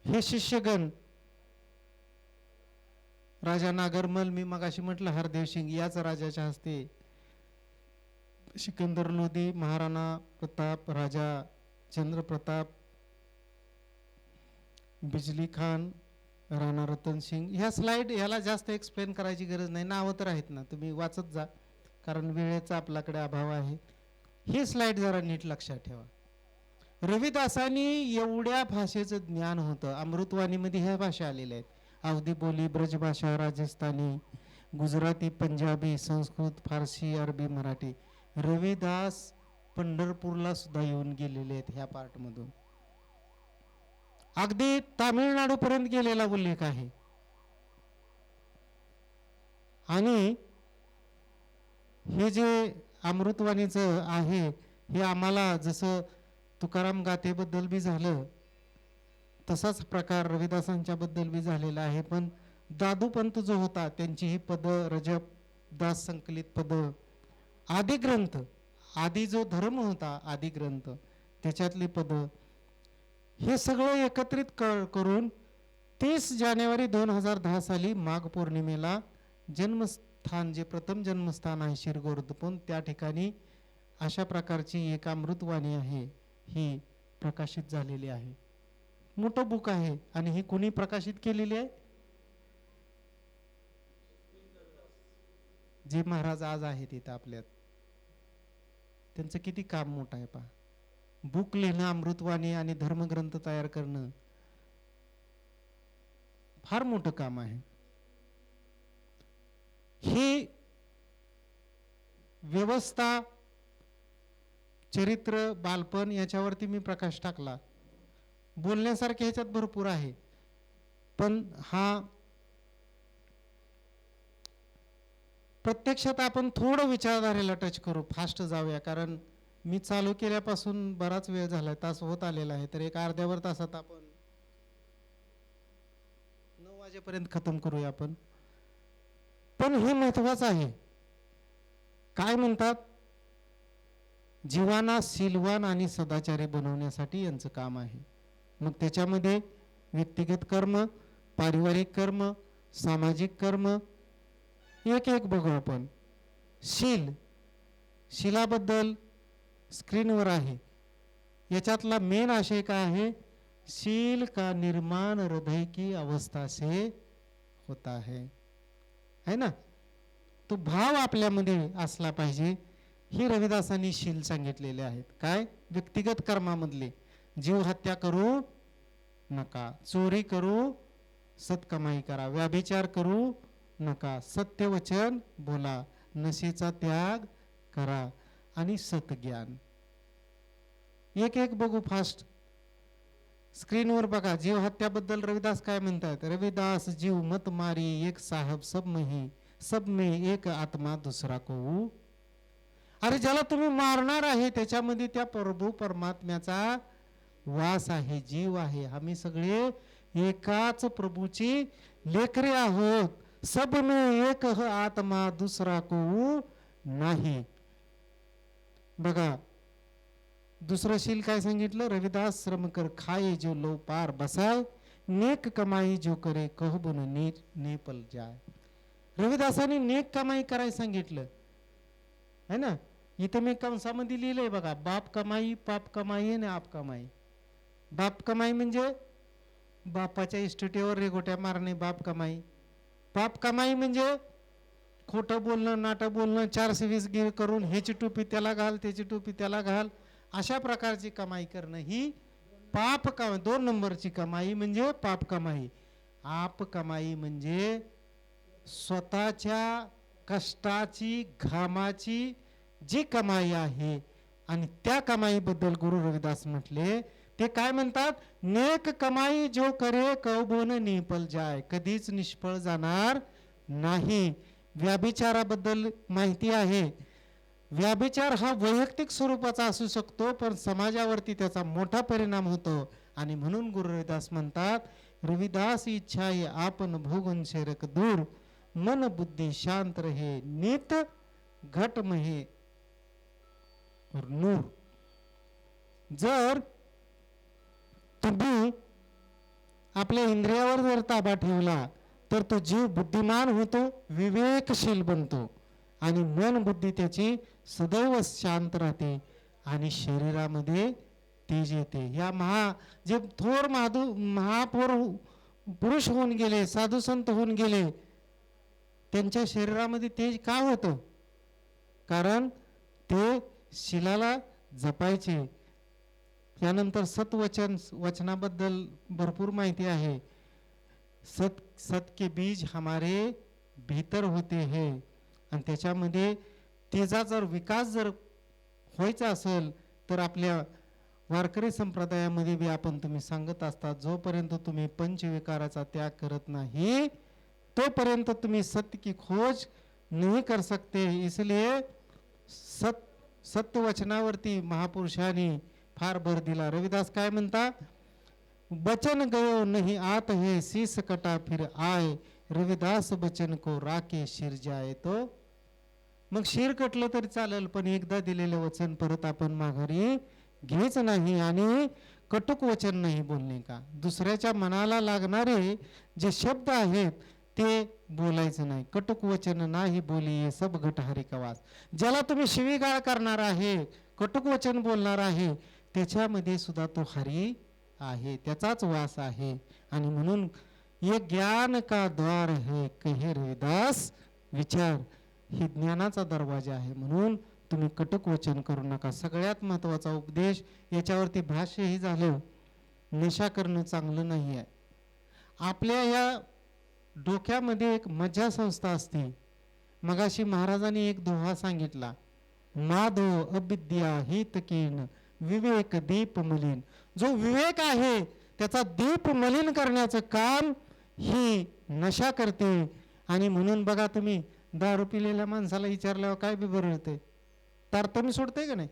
हे शिष्यगण राजा नागरमल, मी मगाशी म्हटलं हरदेव सिंग, याच राजाच्या हस्ते सिकंदर लोधी, महाराणा प्रताप, राजा चंद्रप्रताप, बिजली खान, राणा रतन सिंग. ह्या स्लाइड ह्याला जास्त एक्सप्लेन करायची गरज नाही, नावं तर आहेत ना, तुम्ही वाचत जा, कारण वेळेचा आपल्याकडे अभाव आहे. ही स्लाइड जरा नीट लक्षात ठेवा. रविदासांनी एवढ्या भाषेचं ज्ञान होतं. अमृतवाणीमध्ये ह्या भाषा आलेल्या आहेत: अवधी बोली, ब्रजभाषा, राजस्थानी, गुजराती, पंजाबी, संस्कृत, फारसी, अरबी, मराठी. रविदास पंढरपूरला सुद्धा येऊन गेलेले आहेत ह्या पार्टमधून. अगदी तामिळनाडू पर्यंत गेलेला उल्लेख आहे. आणि हे जे अमृतवाणीचं आहे, हे आम्हाला जसं तुकाराम गाथेबद्दल बी झालं तसाच प्रकार रविदासांच्या बद्दल बी झालेला आहे. पण दादूपंत जो होता, त्यांची ही पद, रजब दास संकलित पद, आदी ग्रंथ, आदी जो धर्म होता, आदी ग्रंथ, त्याच्यातली पद, हे सगळं एकत्रित करून 30 जानेवारी 2010 साली माघ पौर्णिमेला जन्मस्थान, जे प्रथम जन्मस्थान आहे शिरगोर्दपून, त्या ठिकाणी अशा प्रकारची एक अमृतवाणी आहे, ही प्रकाशित झालेली आहे. मोठं बुक आहे. आणि ही कुणी प्रकाशित केलेली आहे? जे महाराज आज आहेत इथं आपल्यात, त्यांचं किती काम मोठं आहे पहा. बुक लिहिणं, अमृतवाणी आणि धर्मग्रंथ तयार करणं फार मोठं काम आहे. ही व्यवस्था, चरित्र, बालपण याच्यावरती मी प्रकाश टाकला. बोलण्यासारखे ह्याच्यात भरपूर आहे, पण हा प्रत्यक्षात आपण थोडं विचारधारेला टच करू, फास्ट जाऊया, कारण मी चालू केल्यापासून बराच वेळ झालाय, तास होत आलेला आहे. तर एक अर्ध्यावर तासात आपण 9 वाजेपर्यंत खतम करूया आपण. पण हे महत्वाचं आहे. काय म्हणतात? जीवाना सीलवान आणि सदाचारी बनवण्यासाठी यांचं काम आहे. मग त्याच्यामध्ये व्यक्तिगत कर्म, पारिवारिक कर्म, सामाजिक कर्म, एक एक बघू आपण. शील, शीलाबद्दल स्क्रीनवर आहे. याच्यातला मेन आशय काय आहे? शील का निर्माण हृदय की अवस्था से होता है ना. तो भाव आपल्यामध्ये असला पाहिजे. ही रविदासांनी शील सांगितलेले आहेत. काय? व्यक्तिगत कर्मामधले, जीव हत्या करू नका, चोरी करू, सत्कमाई करा, व्याभिचार करू नका, सत्यवचन बोला, नशेचा त्याग करा आणि सतज्ञान. एक एक बघू फास्ट. स्क्रीनवर बघा. जीव हत्याबद्दल रविदास काय म्हणतात? रविदास जीव मत मारी एक साहब सब में एक आत्मा दूसरा को. अरे ज्याला तुम्ही मारणार आहे त्याच्यामध्ये त्या प्रभू परमात्म्याचा वास आहे, जीव आहे. आम्ही सगळे एकाच प्रभूची लेकरे आहोत. सब में एक आत्मा दूसरा को नाही. बघा दुसरं शील काय सांगितलं? रविदास श्रम कर खाए जो लो पार बसाय, नेक कमाई जो करे कह बन ने पल जाय. रविदासांनी नेक कमाई करायला सांगितलं है ना. इथं मी कंसामध्ये लिहिलंय बघा, बाप कमाई, पाप कमाई आणि आप कमाई. बाप कमाई म्हणजे बापाच्या इस्टेटीवर रेगोट्या मारणे, बाप कमाई. पाप कमाई म्हणजे खोटं बोलणं, नाटं बोलणं, 420 गिर करून ह्याची टोपी त्याला घाल, त्याची टोपी त्याला घाल, अशा प्रकारची कमाई करणं ही पाप कमाई. 2 नंबरची कमाई म्हणजे पाप कमाई. आप कमाई म्हणजे स्वतःच्या कष्टाची, घामाची जी कमाई आहे, आणि त्या कमाईबद्दल गुरु रविदास म्हटले. ते काय म्हणतात? नेक कमाई जो करे कौबोन निपल जाय, कधीच निष्फळ जाणार नाही. व्याभिचाराबद्दल माहिती आहे. व्याभिचार हा वैयक्तिक स्वरूपाचा असू शकतो, पण समाजावरती त्याचा मोठा परिणाम होतो. आणि म्हणून गुरु रविदास म्हणतात, रविदास इच्छा ये आपण भोगन शेरक दूर, मन बुद्धी शांत रहे, नित घट महे और नूर. जर तुम्ही आपल्या इंद्रियावर जर ताबा ठेवला तर तो जीव बुद्धिमान होतो, विवेकशील बनतो आणि मन बुद्धी त्याची सदैव शांत राहते आणि शरीरामध्ये तेज येते. या जे थोर पुरुष होऊन गेले, साधू संत होऊन गेले, त्यांच्या शरीरामध्ये तेज का होतं? कारण ते शिलाला जपायचे. यानंतर वचनाबद्दल भरपूर माहिती आहे. सत के बीज हमारे भीतर होते हैं आणि त्याच्यामध्ये तेजा जर विकास जर व्हायचा असेल तर आपल्या वारकरी संप्रदायामध्ये बी तुम्ही सांगत असतात, जोपर्यंत तुम्ही पंचविकाराचा त्याग करत नाही तोपर्यंत तुम्ही सत्य की खोज नहीं कर सकते. इसलिए सत्य वचनावरती महापुरुषांनी फार भर दिला. रविदास काय म्हणता? बचन गयो नहीं आत है, शीस कटा फिर आए, रविदास बचन को राके शिर जाए. तो मग शिर कटलं तरी चालेल, पण एकदा दिलेलं वचन परत आपण माघारी घ्यायच नाही आणि कटुक वचन नाही बोलणे का. दुसऱ्याच्या मनाला लागणारे जे शब्द आहेत ते बोलायचं नाही. कटुक वचन नाही बोलिये सब घट हरी का वास. ज्याला तुम्ही शिवीगाळ करणार आहे, कटुक वचन बोलणार आहे, त्याच्यामध्ये सुद्धा तो हरी आहे, त्याचाच वास आहे. आणि म्हणून ये ज्ञान का द्वार है कहे रविदास विचार, ही ज्ञानाचा दरवाजा आहे. म्हणून तुम्ही कटुक वचन करू नका. सगळ्यात महत्वाचा उपदेश, याच्यावरती भाष्यही झालं, नशा करणं चांगलं नाही आहे. आपल्या या डोक्यामध्ये एक मज्जा संस्था असते. मगाशी महाराजांनी एक दोहा सांगितला, माधो अविद्या हितकीन विवेक दीप मलिन. जो विवेक आहे त्याचा दीप मलिन करण्याचं काम ही नशा करते. आणि म्हणून बघा तुम्ही दारू पिलेल्या माणसाला विचारल्यावर काय बी बरळते, तारतम्य सोडते का नाही.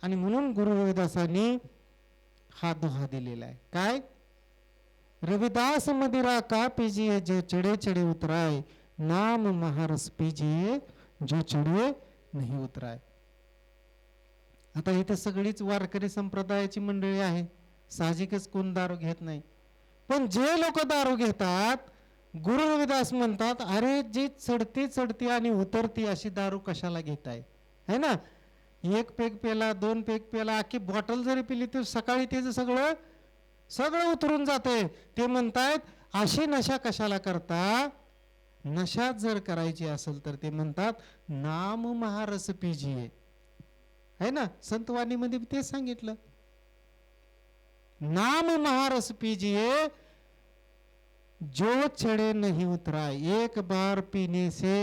आणि म्हणून गुरु रविदासांनी हा दोहा दिलेला आहे. काय? रविदास मदिरा का पीजिए जो चढ़े चढ़े उतराय, नाम महारस पीजिए जो चढ़े नहीं उतराय. आता इथे सगळीच वारकरी संप्रदायाची मंडळी आहे, साहजिकच कोण दारू घेत नाही. पण जे लोक दारू घेतात, गुरु रविदास म्हणतात, अरे जी चढती चढती आणि उतरती अशी दारू कशाला घेताय, है ना. एक पेग पेला, दोन पेग पेला, अख्खी बॉटल जरी पिली तर सकाळी त्याचं सगळं उतरून जाते. ते म्हणतायत अशी नशा कशाला करता. नशा जर करायची असेल तर ते म्हणतात नाम महारस पीजिए, है ना. संतवाणीमध्ये ते सांगितलं, नाम महारस पीजिए जो चढ़े नहीं उतरा, एक बार पीने से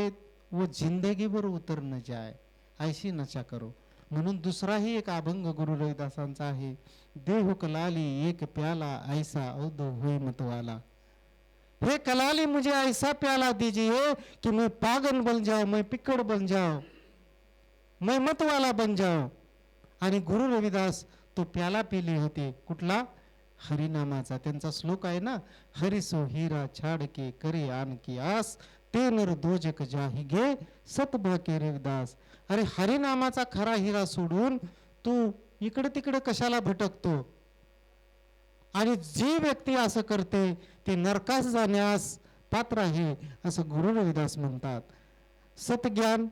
वो जिंदगी भर उतर न जाए, ऐसी नशा करो. म्हणून दुसराही एक अभंग गुरु रविदासांचा आहे, देह कलाली एक प्याला ऐसा औदो हुई मतवाला. हे कलाली मुझे ऐसा प्याला दीजिए कि मैं पागल बन जाऊं, मैं पिक्कड़ बन जाऊं, मैं मतवाला बन जाऊं. आणि गुरु रविदास तो प्याला पिले होते, कुठला? हरिनामाचा. त्यांचा श्लोक आहे ना, हरिसो हिरा छाड के करे आन की आस, ते नर दोजक जाही गे सतभा के रविदास. अरे हरिनामाचा खरा हिरा सोडून तू इकडे तिकडे कशाला भटकतो. आणि जी व्यक्ती असं करते ते नरकास जाण्यास पात्र आहे असं गुरु रविदास म्हणतात. सतज्ञान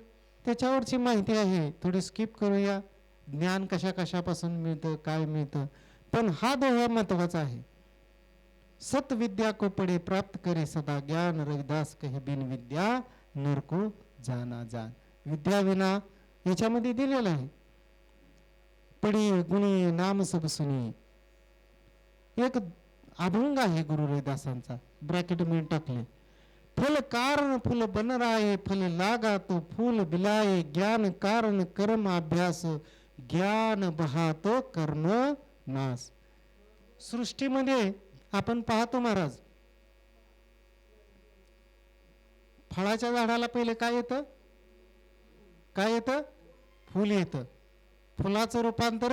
त्याच्यावरची माहिती आहे, थोडी स्किप करूया. ज्ञान कशा कशापासून मिळतं, काय मिळतं, पण हा दोहा महत्वाचा आहे. सत विद्या को पडे प्राप्त करे सदा ज्ञान, रविदास कहे बिन विद्या नर को जाना जान. विद्या विना याच्यामध्ये दिलेलं आहे, पडी गुणी नाम सब सुनी. एक अभंग आहे गुरु रविदासांचा, ब्रॅकेट मध्ये टाकले, फल कारण फूल बन राये, फल लागा तो फूल बिलाये, ज्ञान कारण कर्म अभ्यास, ज्ञान बहा तो कर्म नाश. सृष्टीमध्ये आपण पाहतो महाराज, फळाच्या झाडाला पहिले काय येतं? काय येतं? फूल येतं. फुलाचं रूपांतर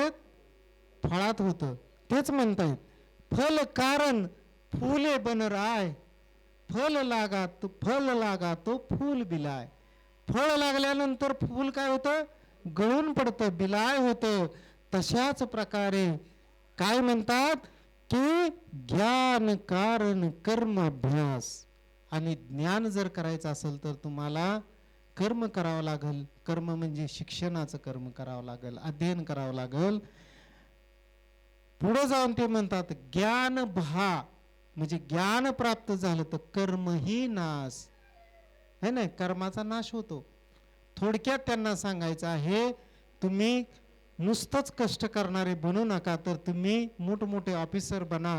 फळात होतं. तेच म्हणतायत, फल कारण फूले बन राय, फल लागा तो फूल बिलाय. फळ लागल्यानंतर फूल काय होतं? गळून पडतं, बिलाय होतं. तशाच प्रकारे काय म्हणतात की ज्ञान कारण कर्म अभ्यास. आणि ज्ञान जर करायचं असेल तर तुम्हाला कर्म करावं लागेल. कर्म म्हणजे शिक्षणाचं कर्म करावं लागेल, अध्ययन करावं लागेल. पुढे जाऊन ते म्हणतात ज्ञान भा, म्हणजे ज्ञान प्राप्त झालं तर कर्मही नाश है ना, कर्माचा नाश होतो. थोडक्यात त्यांना सांगायचं आहे, तुम्ही नुसतंच कष्ट करणारे बनू नका, तर तुम्ही मोठमोठे ऑफिसर बना.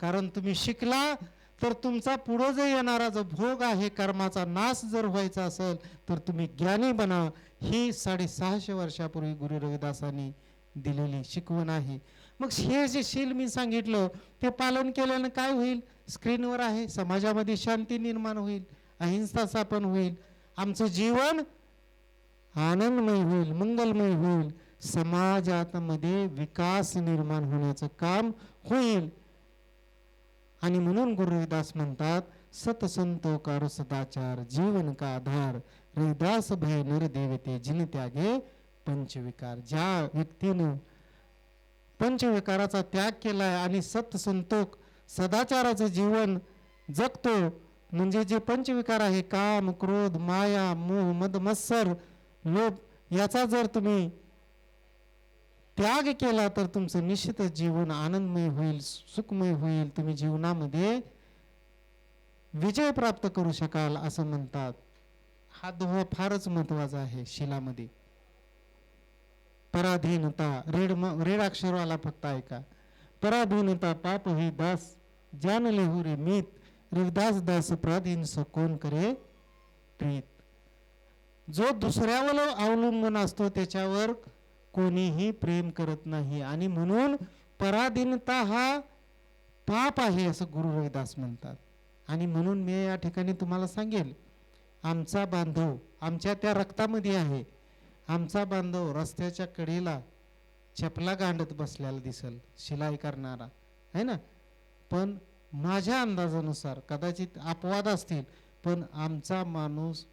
कारण तुम्ही शिकला तर तुमचा पुढे जो येणारा जो भोग आहे कर्माचा नाश जर व्हायचा असेल तर तुम्ही ज्ञानी बना. ही 650 वर्षापूर्वी गुरु रविदासांनी दिलेली शिकवण आहे. मग हे जे शील मी सांगितलं ते पालन केल्यानं काय होईल? स्क्रीनवर आहे, समाजामध्ये शांती निर्माण होईल, अहिंसा स्थापन होईल, आमचं जीवन आनंदमय होईल, मंगलमय होईल, समाजामध्ये विकास निर्माण होण्याचं काम होईल. आणि म्हणून गुरु रविदास म्हणतात सतसंतोकार सदाचार जीवन का आधार रविदास भय नर देवते जिन त्यागे पंचविकार. ज्या व्यक्तीनं पंचविकाराचा त्याग केलाय आणि सतसंतोक सदाचाराचं जीवन जगतो, म्हणजे जे पंचविकार आहे काम क्रोध माया मोह मद मत्सर लोभ, याचा जर तुम्ही त्याग केला तर तुमचं निश्चितच जीवन आनंदमय होईल, सुखमय होईल, तुम्ही जीवनामध्ये विजय प्राप्त करू शकाल असं म्हणतात. हा दोहा फारच महत्वाचा आहे शिलामध्ये. पराधीनता, रेड अक्षरवाला फक्त ऐका. पराधीनता पाप ही दास जानले हो रे मीत रविदास दास पराधीन कोण करे प्रीत. जो दुसऱ्यावर अवलंबून असतो त्याच्यावर कोणीही प्रेम करत नाही, आणि म्हणून पराधीनता हा पाप आहे असं गुरु रविदास म्हणतात. आणि म्हणून मी या ठिकाणी तुम्हाला सांगेल, आमचा बांधव आमच्या त्या रक्तामध्ये आहे. आमचा बांधव रस्त्याच्या कडेला चपला गांडत बसलेला दिसल, शिलाई करणारा है ना, पण माझ्या अंदाजानुसार कदाचित अपवाद असतील, पण आमचा माणूस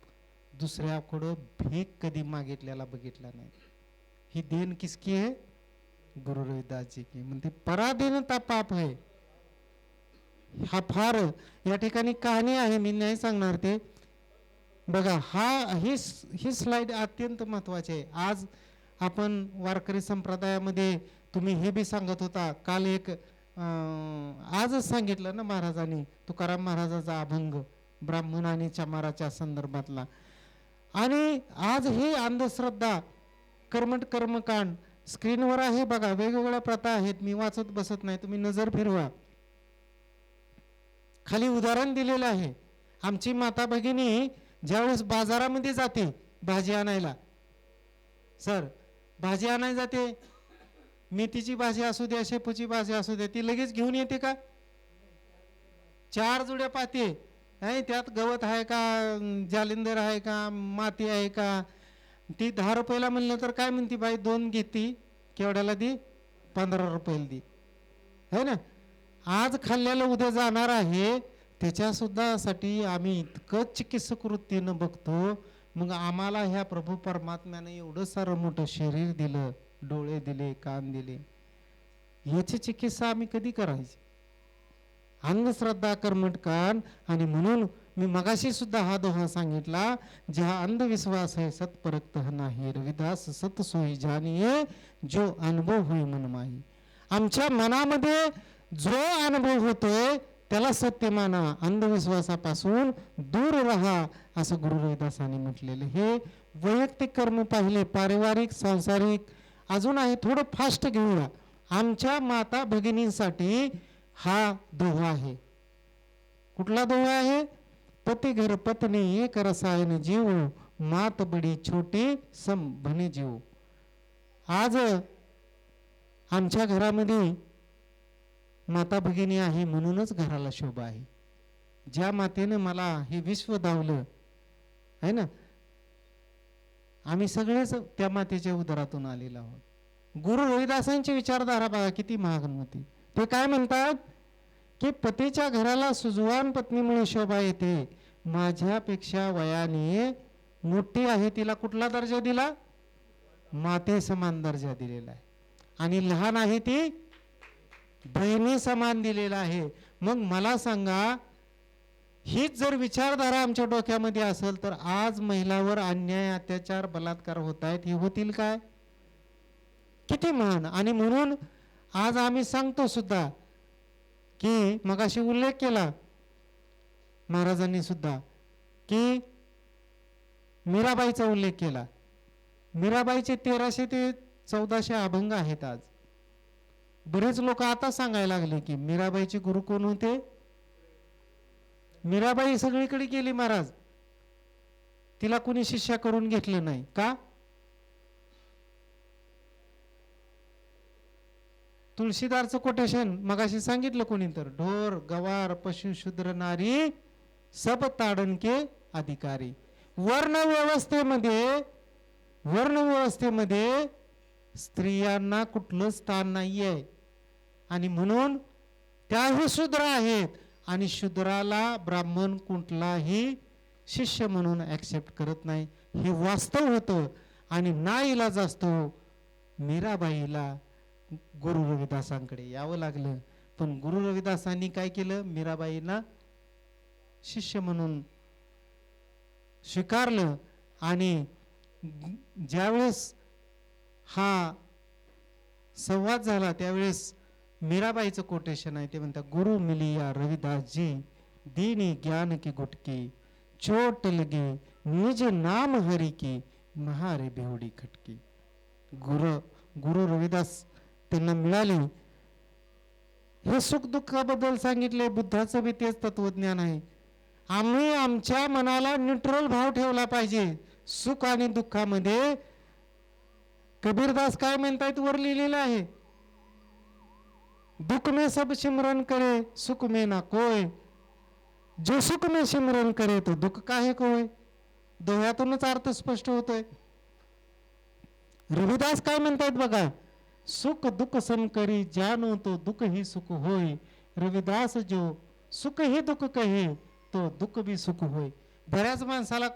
दुसऱ्याकडं भीक कधी मागितलेला बघितला नाही. ही देन किसकी है? गुरु रविदास जी की. म्हणते पराधीनता पाप है. हा फार या ठिकाणी कहाणी आहे, मी नाही सांगणार ते. बघा ही स्लाइड अत्यंत महत्वाची आहे. आज आपण वारकरी संप्रदायामध्ये तुम्ही हे बी सांगत होता काल एक आजच सांगितलं ना महाराजांनी, तुकाराम महाराजाचा अभंग ब्राह्मण आणि चमाराच्या संदर्भातला. आणि आज ही अंधश्रद्धा कर्मकांड स्क्रीनवर आहे बघा. वेगवेगळ्या प्रथा आहेत, मी वाचत बसत नाही, तुम्ही नजर फिरवा. खाली उदाहरण दिलेलं आहे. आमची माता भगिनी ज्यावेळेस बाजारामध्ये जाते भाजी आणायला, सर भाजी आणायला जाते, मेथीची भाजी असू द्या शेपूची भाजी असू द्या, ती लगेच घेऊन येते का? 4 जुड्या पाहते, नाही त्यात गवत आहे का, जालिंदर आहे का, माती आहे का. ती 10 रुपयाला म्हणलं तर काय म्हणते बाई, 2 घेती, केवढ्याला दी? 15 रुपयाला दी, है ना. आज खाल्ल्याला उद्या जाणार आहे, त्याच्या सुद्धा साठी आम्ही इतकं चिकित्सक वृत्तीनं बघतो. मग आम्हाला ह्या प्रभू परमात्म्याने एवढं सारं मोठं शरीर दिलं, डोळे दिले, कान दिले, याची चिकित्सा आम्ही कधी करायची? अंधश्रद्धा कर्मकांड. आणि म्हणून मी मगाशी सुद्धा हा दोहा सांगितला, ज्या अंधविश्वास है सत्परक्त नाही रविदास सत सोई जानिये जो अनुभव होई मनमाही. आमच्या मनामध्ये जो अनुभव होतोय त्याला सत्य माना, अंधविश्वासापासून दूर राहा असं गुरु रविदासांनी म्हटलेलं. हे वैयक्तिक कर्म पाहिले, पारिवारिक सांसारिक अजून आहे. थोडं फास्ट घेऊया. आमच्या माता भगिनींसाठी हा दोहा आहे. कुठला दोहा आहे? पती घर पत्नी एक रसायन जीव मात बडी छोटी सम भने जीव. आज आमच्या घरामध्ये माता भगिनी आहे म्हणूनच घराला शोभा आहे. ज्या मातेनं मला हे विश्व दावलं आहे ना, आम्ही सगळेच त्या मातेच्या उदरातून आलेलो आहोत. गुरु रविदासांची विचारधारा बघा किती महाग होती. ते काय म्हणतात की पतीच्या घराला सुजवान पत्नीमुळे शोभा येते. माझ्यापेक्षा वयाने मोठी आहे तिला कुठला दर्जा दिला? माते समान दर्जा दिलेला आहे. आणि लहान आहे ती बहिणी समान दिलेला आहे. मग मला सांगा, हीच जर विचारधारा आमच्या डोक्यामध्ये असेल तर आज महिलावर अन्याय, अत्याचार, बलात्कार होत आहेत, हे होतील काय? किती महान. आणि म्हणून आज आम्ही सांगतो सुद्धा की मगाशी उल्लेख केला महाराजांनी सुद्धा की मीराबाईचा उल्लेख केला. मीराबाईचे 1300 ते 1400 अभंग आहेत. आज बरेच लोक आता सांगायला लागले की मीराबाईचे गुरु कोण होते. मीराबाई सगळीकडे गेली महाराज, तिला कुणी शिष्या करून घेतलं नाही का? तुळशीदारचं कोटेशन मगाशी सांगितलं कोणी तर, ढोर गवार पशु शूद्र नारी सब ताडन के अधिकारी. वर्णव्यवस्थेमध्ये स्त्रियांना कुठलं स्थान नाही आहे. आणि म्हणून त्याही शूद्र आहेत. आणि शूद्राला ब्राह्मण कुठलाही शिष्य म्हणून ऍक्सेप्ट करत नाही. हे वास्तव होतं. आणि नाईलाज असतो मीराबाईला गुरु रविदासांकडे यावं लागलं. पण गुरु रविदासांनी काय केलं, मीराबाईंना शिष्य म्हणून स्वीकारलं. आणि ज्यावेळेस हा संवाद झाला त्यावेळेस मीराबाईचं कोटेशन आहे, ते म्हणतात, गुरु मिलिया रविदासजी दीनी ज्ञान की गुटकी चोट लगे निज नाम हरि की महारे बेवडी खटकी. गुरु रविदास त्यांना मिळाले. हे सुख दुःखाबद्दल सांगितले. बुद्धाचं बी तेच तत्वज्ञान आहे. आम्ही आमच्या मनाला न्यूट्रल भाव ठेवला पाहिजे सुख आणि दुःखामध्ये. कबीरदास काय म्हणतायत, वर लिहिलेलं आहे, दुख में सब सिमरन करे सुख में ना कोय, जो सुख में सिमरन करे तो दुःख काहे कोय. दोह्यातूनच अर्थ स्पष्ट होतोय. रविदास काय म्हणतायत बघा, सुख दुख सम करी जानो तो दुख ही सुख होय. रविदास जो सुख ही दुःख कहे तो दुःख भी सुख होय. बऱ्याच माणसाला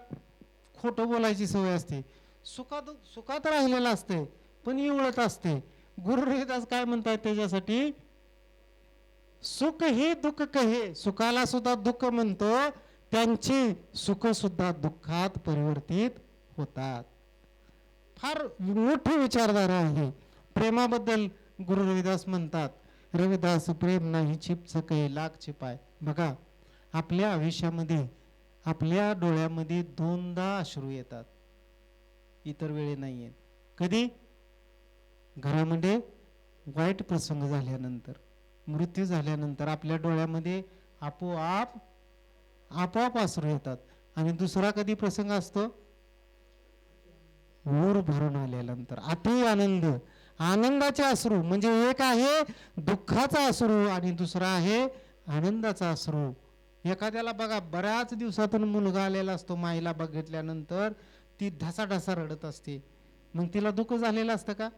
खोटं बोलायची सवय असते. सुखात राहिलेलं असते पण इवळत असते. गुरु रविदास काय म्हणतात त्याच्यासाठी, सुख ही दुःख कहे, सुखाला सुद्धा दुःख म्हणतो, त्यांची सुख सुद्धा दुःखात परिवर्तित होतात. फार मोठी विचारधारा आहे. प्रेमाबद्दल गुरु रविदास म्हणतात, रविदास प्रेम नाही छिपच काही लाख छिपाय. बघा, आपल्या आयुष्यामध्ये आपल्या डोळ्यामध्ये 2दा अश्रू येतात, इतर वेळी नाही येत. कधी? घरामध्ये वाईट प्रसंग झाल्यानंतर, मृत्यू झाल्यानंतर आपल्या डोळ्यामध्ये आपोआप अश्रू येतात. आणि दुसरा कधी प्रसंग असतो, ऊर भरून आल्यानंतर अति आनंद, आनंदाचे अश्रू. म्हणजे एक आहे दुःखाचा अश्रू आणि दुसरा आहे आनंदाचा अश्रू. एखाद्याला बघा, बऱ्याच दिवसातून मुलगा आलेला असतो, माईला बघितल्यानंतर ती ढसाढसा रडत असते. मग तिला दुःख झालेलं असतं का?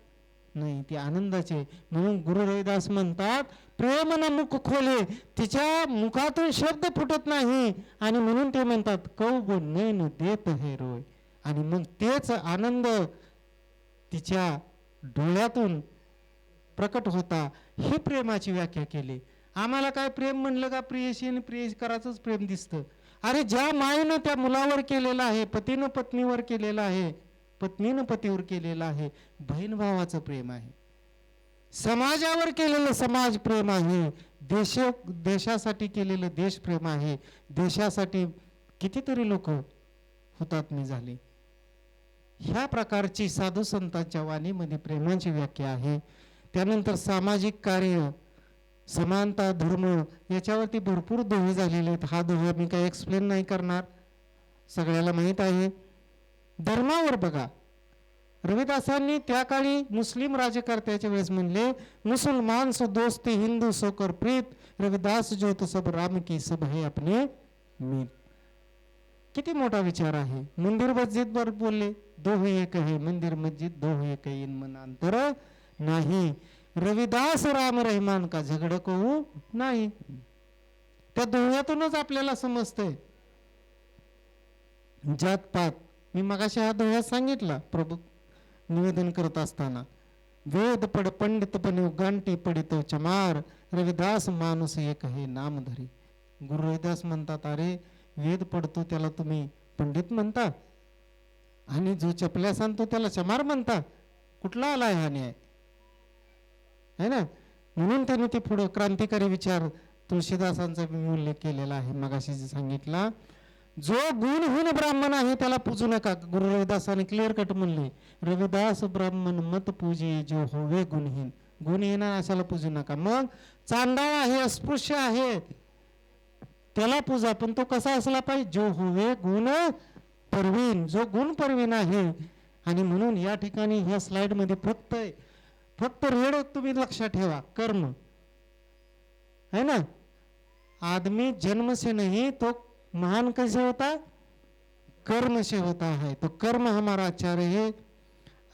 नाही, ती आनंदाचे. म्हणून गुरु रविदास म्हणतात, प्रेम न मुख खोले, तिच्या मुखातून शब्द फुटत नाही. आणि म्हणून ते म्हणतात, कौब नैन देत हे रोय. आणि मग तेच आनंद तिच्या डोळ्यातून प्रकट होता. ही प्रेमाची व्याख्या केली. आम्हाला काय प्रेम म्हणलं का प्रियशी आणि प्रियकराचंच प्रेम दिसतं. अरे ज्या मायेनं त्या मुलावर केलेलं आहे, पतीनं पत्नीवर केलेलं आहे, पत्नीनं पतीवर केलेलं आहे, बहीण भावाचं प्रेम आहे. समाजावर केलेलं समाज प्रेम आहे. देशासाठी केलेलं देश प्रेम आहे. देशासाठी कितीतरी लोक हुतात्मे झाले. ह्या प्रकारची साधू संतांच्या वाणीमध्ये प्रेमाची व्याख्या आहे. त्यानंतर सामाजिक कार्य, समानता, धर्म, याच्यावरती भरपूर दोहे झालेले आहेत. हा दोहा मी काही एक्सप्लेन नाही करणार, सगळ्याला माहीत आहे. धर्मावर बघा, रविदासांनी त्या काळी मुस्लिम राज्यकर्त्याच्या वेळेस म्हणले, मुसलमान सो दोस्ती हिंदू सो कर प्रीत, रविदास जो तो सब राम की सब है अपने मीत. किती मोठा विचार आहे. मंदिर मस्जिद वर बोलले, दोहे एक है मंदिर मस्जिद, दोहे एक है इन मन अंतर नाही. रविदास राम रहमान का झगड कहू नाही. त्या दोह्यातूनच आपल्याला समजतंय जातपात. मी मगाशी हा दोहा सांगितला प्रभू निवेदन करत असताना, वेद पड पंडित बन्यो गांठी पडितो चमार, रविदास माणूस एक हे नाम धरी. गुरु रविदास म्हणतात, अरे वेद पडतो त्याला तुम्ही पंडित म्हणता आणि जो चपल्या सांगतो त्याला चमार म्हणता. कुठला आलाय हा न्याय? है ना. म्हणून त्यांनी ते पुढं क्रांतिकारी विचार तुळशीदासांचा मी उल्लेख केलेला आहे मगाशी जे सांगितला. जो गुणहीन ब्राह्मण आहे त्याला पूजू नका. गुरु रविदासाने क्लिअर कट म्हणले, रविदास ब्राह्मण मत पूजे जो होवे गुणहीन. गुणहीन अशाला पूजू नका. मग चांडाळ आहे, अस्पृश्य आहे, त्याला पूजा, पण तो कसा असला पाहिजे? जो होवे गुण परवीन, जो गुण परवीन आहे. आणि म्हणून या ठिकाणी ह्या स्लाइड मध्ये फक्त रेड तुम्ही लक्षात ठेवा, कर्म है ना. आदमी जन्म से नहीं तो महान कैसे होता? कर्म से होता है. तो कर्म हमारा आचार्य है.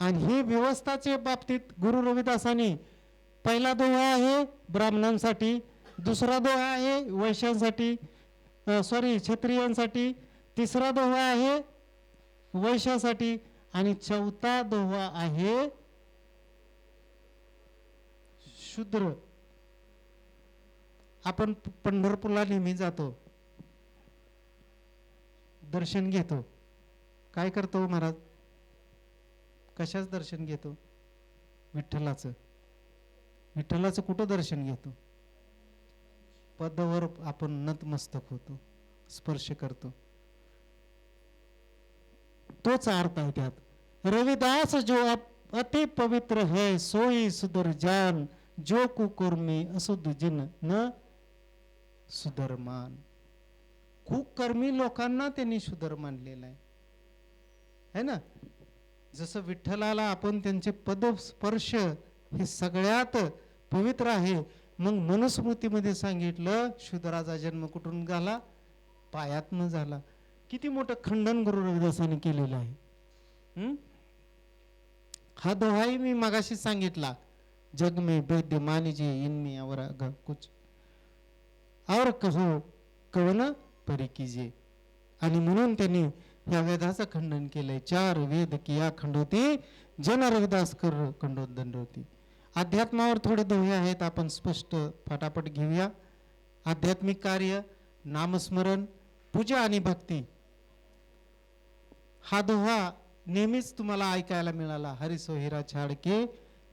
आणि ही व्यवस्थाच्या बाबतीत गुरु रविदासांनी पहिला दोहा आहे ब्राह्मणांसाठी, दुसरा दोहा आहे वैश्यांसाठी, क्षत्रियांसाठी, तिसरा दोहा आहे वैश्यासाठी आणि चौथा दोहा आहे शूद्र. आपण पंढरपूरला नेहमी जातो, दर्शन घेतो, काय करतो महाराज? कशाच दर्शन घेतो? विठ्ठलाचं. विठ्ठलाचं कुठं दर्शन घेतो? पदावर आपण नतमस्तक होतो, स्पर्श करतो. तोच अर्थ आहे त्यात. रविदास जो अति पवित्र है सोई सुधर जान, जो कुकर्मी असुद जिन न सुधरमान. कुकर्मी लोकांना त्यांनी सुधर मानलेला आहे, है ना. जसं विठ्ठलाला आपण त्यांचे पद स्पर्श हे सगळ्यात पवित्र आहे. मग मनुस्मृतीमध्ये सांगितलं शूद्राचा जन्म कुठून झाला? पायातनं झाला. किती मोठं खंडन गुरु रविदासांनी केलेलं आहे. हा दोहाही मी मगाशी सांगितला, जग में वैद्य मानिजे इनमें और कुछ और कहो कवन परी कीजे. आणि म्हणून त्यांनी या वेदाचं खंडन केलंय. 4 वेद किया खंडोती, जन रविदास कर खंडोत दंडोती. अध्यात्मावर थोडे दोहे आहेत, आपण स्पष्ट फटाफट घेऊया. आध्यात्मिक कार्य, नामस्मरण, पूजा आणि भक्ती. हा दोहा नेहमीच तुम्हाला ऐकायला मिळाला. हरिसो हिरा छाड के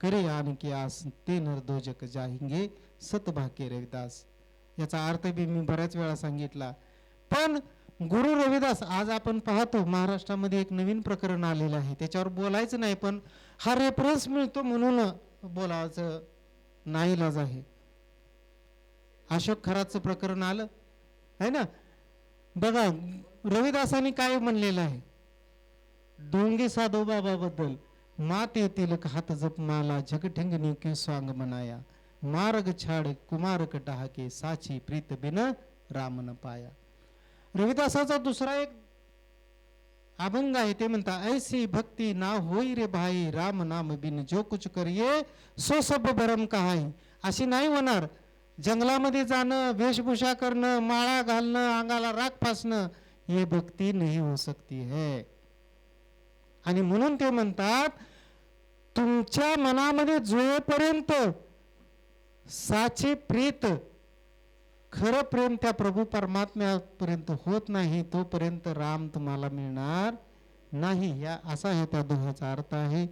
करे आन के आस, ते नर दोजक जाहिंगे सतभाके रविदास. याचा अर्थ बी मी बऱ्याच वेळा सांगितला. पण गुरु रविदास, आज आपण पाहतो महाराष्ट्रामध्ये एक नवीन प्रकरण आलेलं आहे, त्याच्यावर बोलायचं नाही, पण हा रेफरन्स मिळतो म्हणून बोलायचं नाईलाज आहे. अशोक खराचं प्रकरण आलं है ना. बघा रविदासांनी काय म्हणलेलं आहे, डोंगे साधोबाबा बद्दल. मात येतील हात जप माला, जगठिंगनी के स्वांग मनाया, मार्ग छाड कुमारक डहाके, साची प्रीत बिन राम न पाया. रविदासाचा दुसरा एक अभंग आहे, ते म्हणता, ऐसी भक्ती ना होई रे भाई, राम नाम बिन जो कुछ करिये सो सब भरम कहाई. अशी नाही होणार. जंगलामध्ये जाणं, वेशभूषा करणं, माळा घालणं, अंगाला राख फासणं, ये भक्ती नाही हो सकती है. आणि म्हणून ते म्हणतात, तुमच्या मनामध्ये जोपर्यंत साचे प्रीत, खरं प्रेम त्या प्रभू परमात्म्यापर्यंत होत नाही, तोपर्यंत राम तुम्हाला मिळणार नाही. या असा हे त्या दोहाचा अर्थ आहे.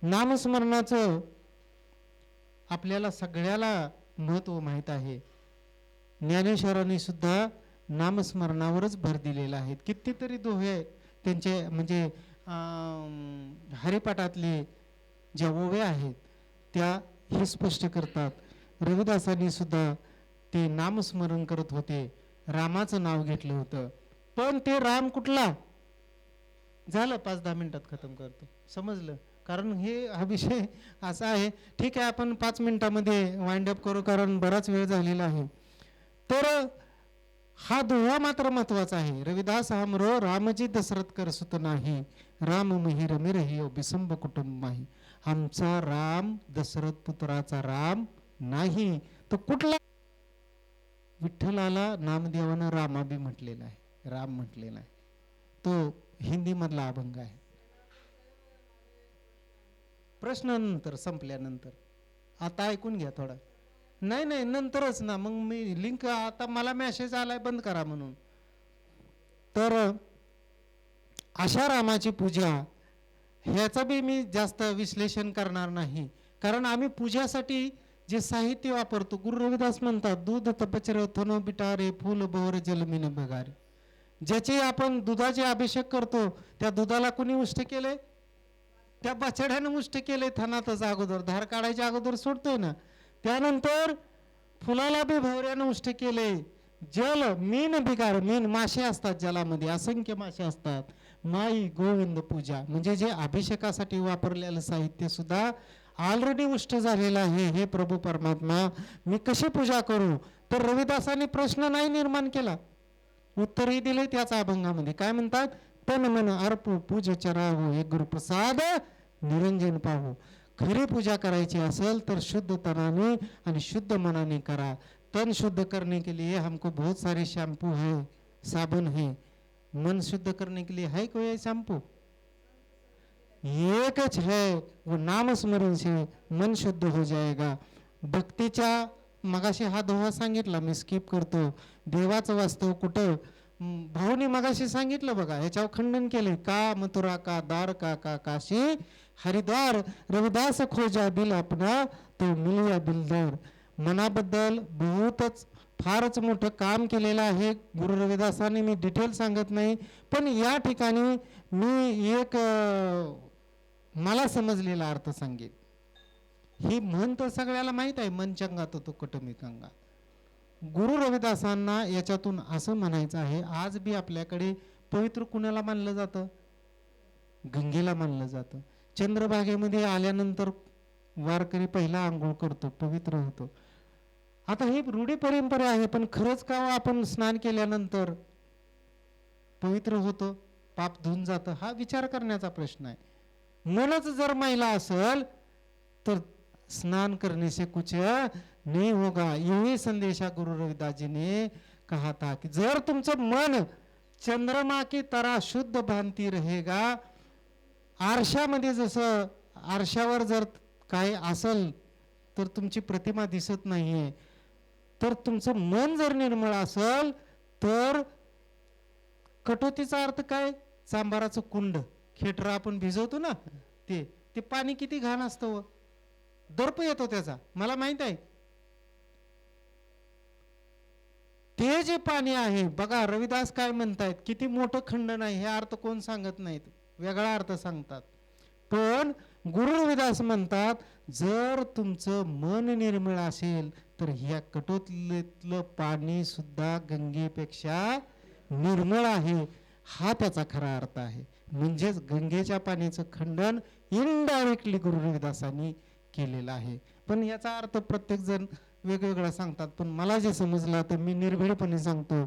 नामस्मरणाचं आपल्याला सगळ्याला महत्व माहित आहे. ज्ञानेश्वरांनी सुद्धा नामस्मरणावरच भर दिलेला आहे. कितीतरी दोहे त्यांचे म्हणजे हरिपाठातले ज्या ओव्या आहेत त्या हे स्पष्ट करतात. रविदासांनी सुद्धा ते नामस्मरण करत होते, रामाचं नाव घेतलं होतं. पण ते राम कुठला? झालं 5-10 मिनिटात खतम करतो, समजलं. कारण हा विषय असा आहे. ठीक आहे, आपण 5 मिनिटामध्ये वाइंड अप करू, कारण बराच वेळ झालेला आहे. तर हा दोहा मात्र महत्वाचा आहे. रविदास हमरो रामजी दशरथ कर सुत नाही, राम मही रमी रही बिसंब कुटुंब माही. आमचा राम दशरथ पुत्राचा राम नाही. तो कुठला? विठ्ठलाला नामदेवानं रामाबी म्हटलेला आहे, राम म्हटलेला आहे. तो हिंदी मधला अभंग आहे. प्रश्न नंतर संपल्यानंतर. आता ऐकून घ्या थोडा. नाही नाही नंतरच ना, मग मी लिंक आता मला मेसेज आलाय बंद करा म्हणून. तर अशा रामाची पूजा ह्याचं बी मी जास्त विश्लेषण करणार नाही, कारण आम्ही पूजासाठी जे साहित्य वापरतो, गुरु रविदास म्हणतात दूध तपचर थनो बिटारे फूल बोर जलमीन बगारे. ज्याचे आपण दुधाचे अभिषेक करतो त्या दुधाला कुणी उष्ट केले? त्या बछड्यानं उष्ट केले थनातच अगोदर, धार काढायच्या अगोदर सोडतोय ना. त्यानंतर फुलाला बी भवऱ्यानं उष्ट केले. जल मीन बिगार, मीन मासे असतात जलामध्ये, असंख्य मासे असतात. माई गोविंद पूजा म्हणजे जे अभिषेकासाठी वापरलेलं साहित्य सुद्धा ऑलरेडी उष्ट झालेलं आहे. हे प्रभू परमात्मा मी कशी पूजा करू? तर रविदासांनी प्रश्न नाही निर्माण केला, उत्तरही दिले त्याच अभंगामध्ये. काय म्हणतात? तन मन अर्पू पूज चराहो एक गुरुप्रसाद निरंजन पाहू. खरी पूजा करायची असेल तर शुद्ध तनाने आणि शुद्ध मनाने करा. तन शुद्ध करने के लिए हमको बहुत सारे शैम्पू है, साबुन है. मन शुद्ध करने के लिए है कोई शैम्पू? एकच है, वो नाम स्मरण से मन शुद्ध हो जाएगा. भक्तीच्या मगाशी हा दोहा सांगितला, मी स्किप करतो. देवाचं वास्तव कुठं? भाऊनी मगाशी सांगितलं बघा, ह्याच्यावर खंडन केले. का मथुरा का दार का काशी हरिद्वार, रविदास खोजा दिल आपला तो मिलिया दिलदार. मनाबद्दल बहुतच फारच मोठं काम केलेलं आहे गुरु रविदासांनी. मी डिटेल सांगत नाही, पण या ठिकाणी मी एक मला समजलेला अर्थ सांगेन. ही म्हण तर सगळ्याला माहीत आहे, मन चंगा तो कुटुंबी कंगा. गुरु रविदासांना याच्यातून असं म्हणायचं आहे, आज बी आपल्याकडे पवित्र कुणाला मानलं जातं? गंगेला मानलं जातं. चंद्रभागेमध्ये आल्यानंतर वारकरी पहिला आंघोळ करतो, पवित्र होतो. आता ही रूढी परंपरा आहे, पण खरंच का आपण स्नान केल्यानंतर पवित्र होतो, पाप धुवून जातं? हा विचार करण्याचा प्रश्न आहे. मनच जर मैला असेल तर स्नान करने से कुछ नहीं होगा. यही संदेशा गुरु रविदास जी ने कहा था कि जर तुमचं मन चंद्रमा की तरह शुद्ध भांती रहेगा, आरशामध्ये जसं आरशावर जर काय असेल तर तुमची प्रतिमा दिसत नाहीये, तर तुमचं मन जर निर्मळ असेल तर कटोतीचा अर्थ काय? चांभाराचं कुंड, खेटरा आपण भिजवतो ना, ते पाणी किती घाण असतं, दर्प येतो त्याचा, मला माहित आहे. ते जे पाणी आहे बघा, रविदास काय म्हणतायत, किती मोठं खंडन आहे. हे अर्थ कोण सांगत नाहीत, वेगळा अर्थ सांगतात. पण गुरु रविदास म्हणतात, जर तुमचं मन निर्मळ असेल तर ह्या कटोतलं पाणी सुद्धा गंगेपेक्षा निर्मळ आहे. हा त्याचा खरा अर्थ आहे. म्हणजेच गंगेच्या पाण्याचं खंडन इनडायरेक्टली गुरु रविदासांनी केलेला आहे. पण याचा अर्थ प्रत्येक जण वेगवेगळा सांगतात, पण मला जे समजलं तर मी निर्भीडपणे सांगतो,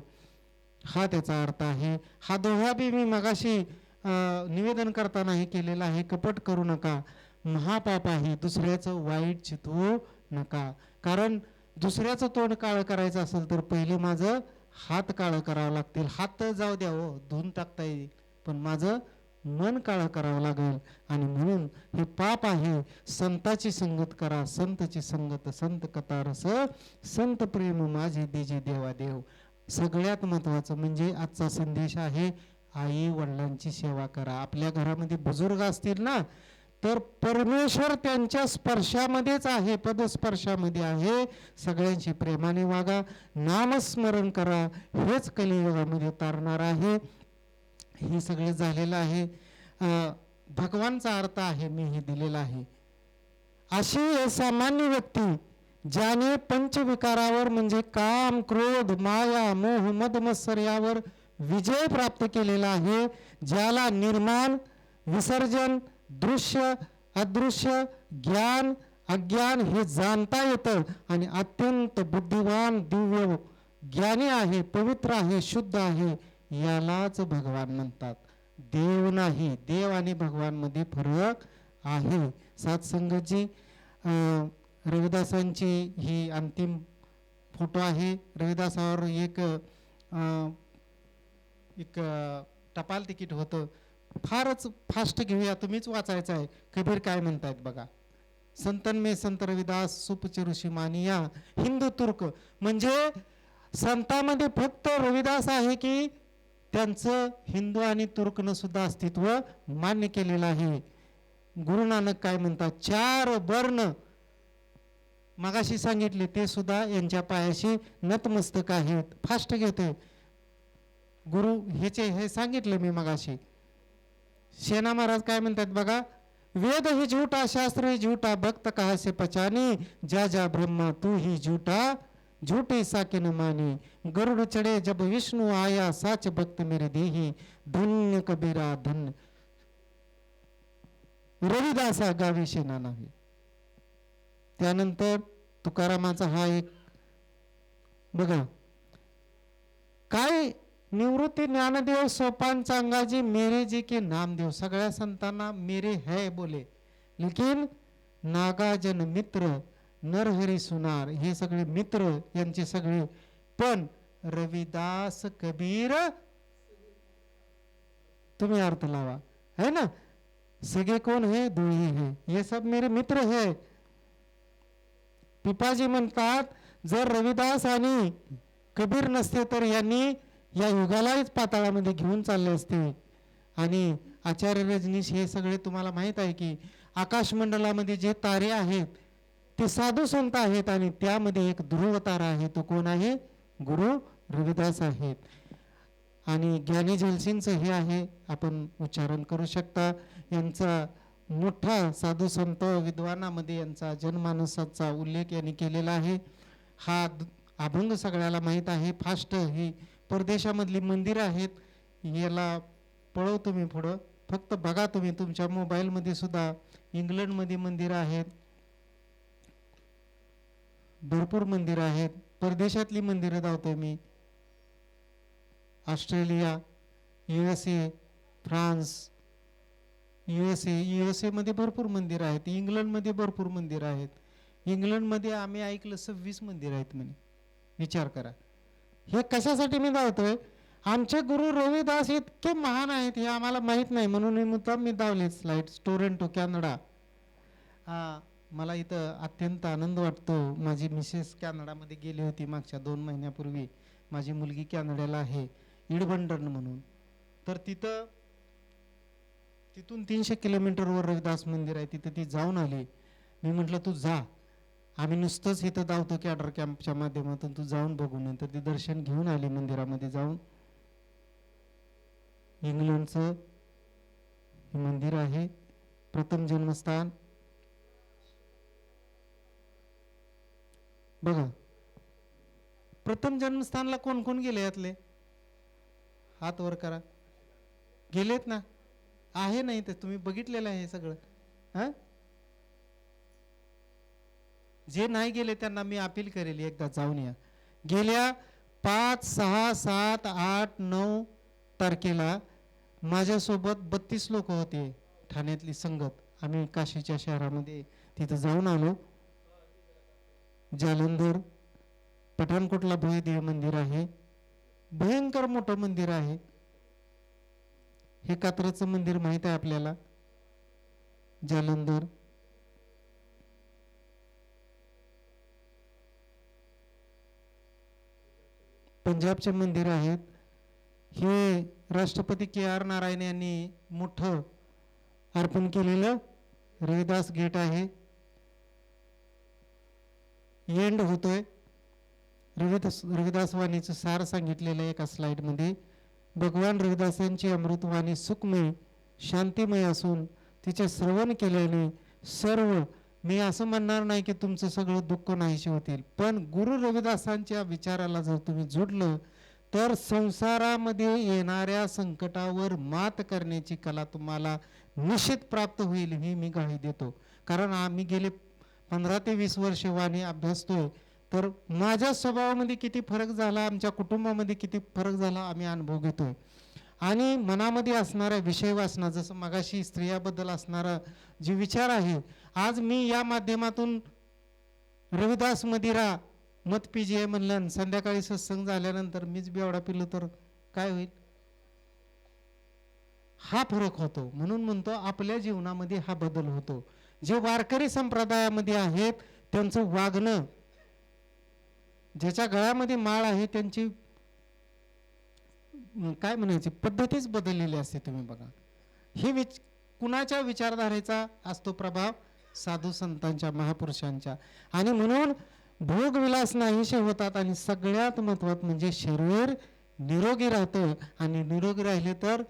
हा त्याचा अर्थ आहे. हा दोहा बी मी मगाशी निवेदन करताना हे केलेला आहे. कपट करू नका, महापाप आहे. दुसऱ्याचं वाईट चितवू नका, कारण दुसऱ्याचं तोंड काळं करायचं असेल तर पहिले माझं हात काळं करावं लागतील. हात तर जाऊ द्या हो, धुवून टाकता येईल, पण माझं मन काळं करावं लागेल. आणि म्हणून हे पाप आहे. संताची संगत करा, संतची संगत संत कथा रस, संत प्रेम माझे देजे देवा देव. सगळ्यात महत्वाचं म्हणजे आजचा संदेश आहे, आई वडिलांची सेवा करा. आपल्या घरामध्ये बुजुर्ग असतील ना, तर परमेश्वर त्यांच्या स्पर्शामध्येच आहे, पदस्पर्शामध्ये आहे. सगळ्यांशी प्रेमाने वागा, नामस्मरण करा, हेच कलियुगामध्ये तारणार आहे. हे सगळे झालेलं आहे. भगवानचा अर्थ आहे मी हे दिलेला आहे. अशी सामान्य व्यक्ती ज्याने पंचविकारावर म्हणजे काम, क्रोध, माया, मोह, मद, मत्सर यावर विजय प्राप्त केलेला आहे, ज्याला निर्माण, विसर्जन, दृश्य, अदृश्य, ज्ञान, अज्ञान हे जाणता येतं आणि अत्यंत बुद्धिवान, दिव्य ज्ञानी आहे, पवित्र आहे, शुद्ध आहे, यालाच भगवान म्हणतात. देव नाही. देव आणि भगवान मध्ये फरक आहे. सत्संगची रविदासांची ही अंतिम फोटो आहे. रविदासावर एक टपाल तिकीट होतं, फारच फास्ट घेऊया, तुम्हीच वाचायचं आहे. कबीर काय म्हणतायत बघा. संतन में संत रविदास सुपचे ऋषी मानिया हिंदू तुर्क. म्हणजे संतांमध्ये फक्त रविदास आहे की त्यांचं हिंदू आणि तुर्कनं सुद्धा अस्तित्व मान्य केलेलं आहे. गुरु नानक काय म्हणतात, 4 वर्ण मगाशी सांगितले ते सुद्धा यांच्या पायाशी नतमस्तक आहेत. फास्ट घेतोय गुरु, हे सांगितले मी मगाशी. सेना महाराज काय म्हणतात बघा, वेद ही झूठा शास्त्र ही झूठा भक्त कहा से पहचानी जा जा ब्रह्मा तू ही झूठा झूठे साके न मानी गरुड़ चढ़े जब विष्णु आया साच भक्त मेरे देही धन्य कबीरा धन्य. रविदासा गावी सेना नाही. त्यानंतर तुकारामाचा हा एक बघा काय, निवृत्ती ज्ञानदेव सोपान चांगाजी मेरे जी के नामदेव. सगळ्या संतांना मेरे है बोले, लेकिन नागाजन मित्र नरहरी सुनार हे सगळे मित्र यांचे सगळे. पण रविदास कबीर तुम्ही अर्थ लावा है ना, सगे कौन है, दो ही है, ये सब मेरे मित्र है. पिपाजी म्हणतात जर रविदास आणि कबीर नसते तर यांनी या युगालाच पाताळामध्ये घेऊन चालले असते. आणि आचार्य रजनीश हे सगळे तुम्हाला माहित आहे की आकाशमंडलामध्ये जे तारे आहेत ते साधू संत आहेत आणि त्यामध्ये एक ध्रुव तारा आहे. तो कोण आहे, गुरु रविदास आहेत. आणि ज्ञानी जलसिंगचं हे आहे, आपण उच्चारण करू शकता. यांचा मोठा साधू संत विद्वानामध्ये यांचा जनमानसाचा उल्लेख यांनी केलेला आहे. हा अभंग सगळ्याला माहीत आहे. फास्ट ही परदेशामधली मंदिरं आहेत, याला पळव तुम्ही पुढं, फक्त बघा तुम्ही तुमच्या मोबाईलमध्ये सुद्धा. इंग्लंडमध्ये मंदिरं आहेत, भरपूर मंदिरं आहेत. परदेशातली मंदिरं धावतोय मी, ऑस्ट्रेलिया, USA, फ्रान्स, USA मध्ये भरपूर मंदिरं आहेत. इंग्लंडमध्ये भरपूर मंदिरं आहेत. इंग्लंडमध्ये आम्ही ऐकलं 26 मंदिरं आहेत म्हणे. विचार करा. हे कशासाठी मी धावतोय, आमचे गुरु रविदास इतके महान आहेत हे आम्हाला माहीत नाही म्हणून मी धावले. Slide Toronto Canada. मला इथं अत्यंत आनंद वाटतो. माझी मिसेस कॅनडामध्ये गेली होती मागच्या 2 महिन्यापूर्वी. माझी मुलगी कॅनडाला आहे, इडबंडन म्हणून. तर तिथून 300 किलोमीटरवर रविदास मंदिर आहे, तिथं ती जाऊन आली. मी म्हटलं तू जा, आम्ही नुसतंच इथं धावतो कॅडर कॅम्पच्या माध्यमातून, तू जाऊन बघू. नंतर ती दर्शन घेऊन आली मंदिरामध्ये जाऊन. इंग्लंडचं मंदिर आहे, प्रथम जन्मस्थान बघा. प्रथम जन्मस्थानला कोण कोण गेले यातले, हात वर करा. गेलेत ना, आहे नाही ते तुम्ही बघितलेलं आहे सगळं. हा, जे नाही गेले त्यांना मी अपील करेल एकदा जाऊन या. गेल्या 5, 6, 7, 8, 9 तारखेला माझ्यासोबत 32 लोक होते, ठाण्यातली संगत. आम्ही काशीच्या शहरामध्ये तिथं जाऊन आलो. जालंधर पठाणकोटला भोईदेव मंदिर आहे, भयंकर मोठं मंदिर आहे. हे कात्रचं मंदिर माहित आहे आपल्याला, जालंधर. पंजाबचे मंदिर आहेत. हे राष्ट्रपती KR नारायण यांनी मोठं अर्पण केलेलं रविदास गेट आहे. एंड होतोय. रविदास वाणीचं सार सांगितलेलं एका स्लाइडमध्ये. भगवान रविदासांची अमृतवाणी सुखमय शांतिमय असून तिचे श्रवण केल्याने सर्व, मी असं म्हणणार नाही की तुमचं सगळं दुःख नाहीसे होतील, पण गुरु रविदासांच्या विचाराला जर तुम्ही जोडलं तर संसारामध्ये येणाऱ्या संकटावर मात करण्याची कला तुम्हाला निश्चित प्राप्त होईल, ही मी ग्वाही देतो. कारण आम्ही गेले 15 ते 20 वर्ष वाणी अभ्यासतोय, तर माझ्या स्वभावामध्ये किती फरक झाला, आमच्या कुटुंबामध्ये किती फरक झाला आम्ही अनुभव घेतोय. आणि मनामध्ये असणाऱ्या विषय वासना, जसं मगाशी स्त्रियाबद्दल असणारा जे विचार आहे, आज मी या माध्यमातून रविदास मदिरा मत पिजे म्हणलं, संध्याकाळी सत्संग झाल्यानंतर मीच बेवडा पिलो तर काय होईल. हा फरक होतो. म्हणून म्हणतो आपल्या जीवनामध्ये हा बदल होतो. जे वारकरी संप्रदायामध्ये आहेत त्यांचं वागणं, ज्याच्या गळ्यामध्ये माळ आहे त्यांची काय म्हणायची पद्धतीच बदललेली असते. तुम्ही बघा, ही कुणाच्या विचारधारेचा असतो प्रभाव? साधू संतांच्या, महापुरुषांच्या. आणि म्हणून भोगविलास नाहीसे होतात आणि सगळ्यात महत्वाचं म्हणजे शरीर निरोगी राहतं. आणि निरोगी राहिले तर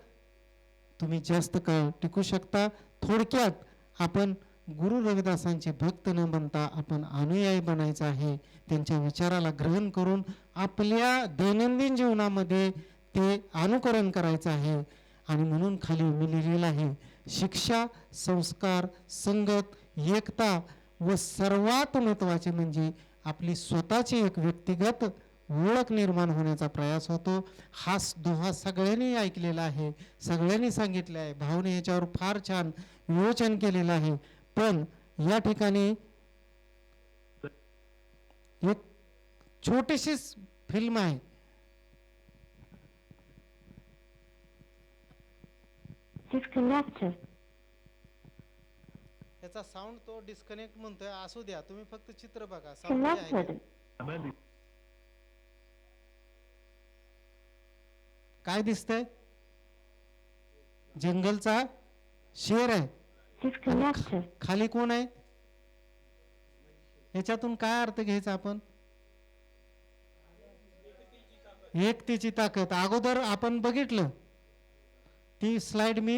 तुम्ही जास्त काळ टिकू शकता. थोडक्यात आपण गुरु रविदासांचे भक्त न बनता आपण अनुयायी बनायचं आहे. त्यांच्या विचाराला ग्रहण करून आपल्या दैनंदिन जीवनामध्ये ते अनुकरण करायचं आहे. आणि म्हणून खाली मी लिहिलेलं आहे, शिक्षा, संस्कार, संगत, एकता व सर्वात महत्त्वाचे म्हणजे आपली स्वतःची एक व्यक्तिगत ओळख निर्माण होण्याचा प्रयास होतो. हा दोहा सगळ्यांनी ऐकलेला आहे, सगळ्यांनी सांगितलं आहे. भावने याच्यावर फार छान विवेचन केलेलं आहे. पण या ठिकाणी एक छोटीशी फिल्म आहे. Disconnected. याचा साऊंड तो डिस्कनेक्ट म्हणतोय. असू द्या, तुम्ही फक्त चित्र बघा. साऊंड आहे Connected. काय दिसतंय? जंगलचा शेर आहे. Disconnected. खाली कोण आहे? याच्यातून काय अर्थ घ्यायचा आपण? एकतेची ताकद. अगोदर आपण बघितलं, ती स्लाइड मी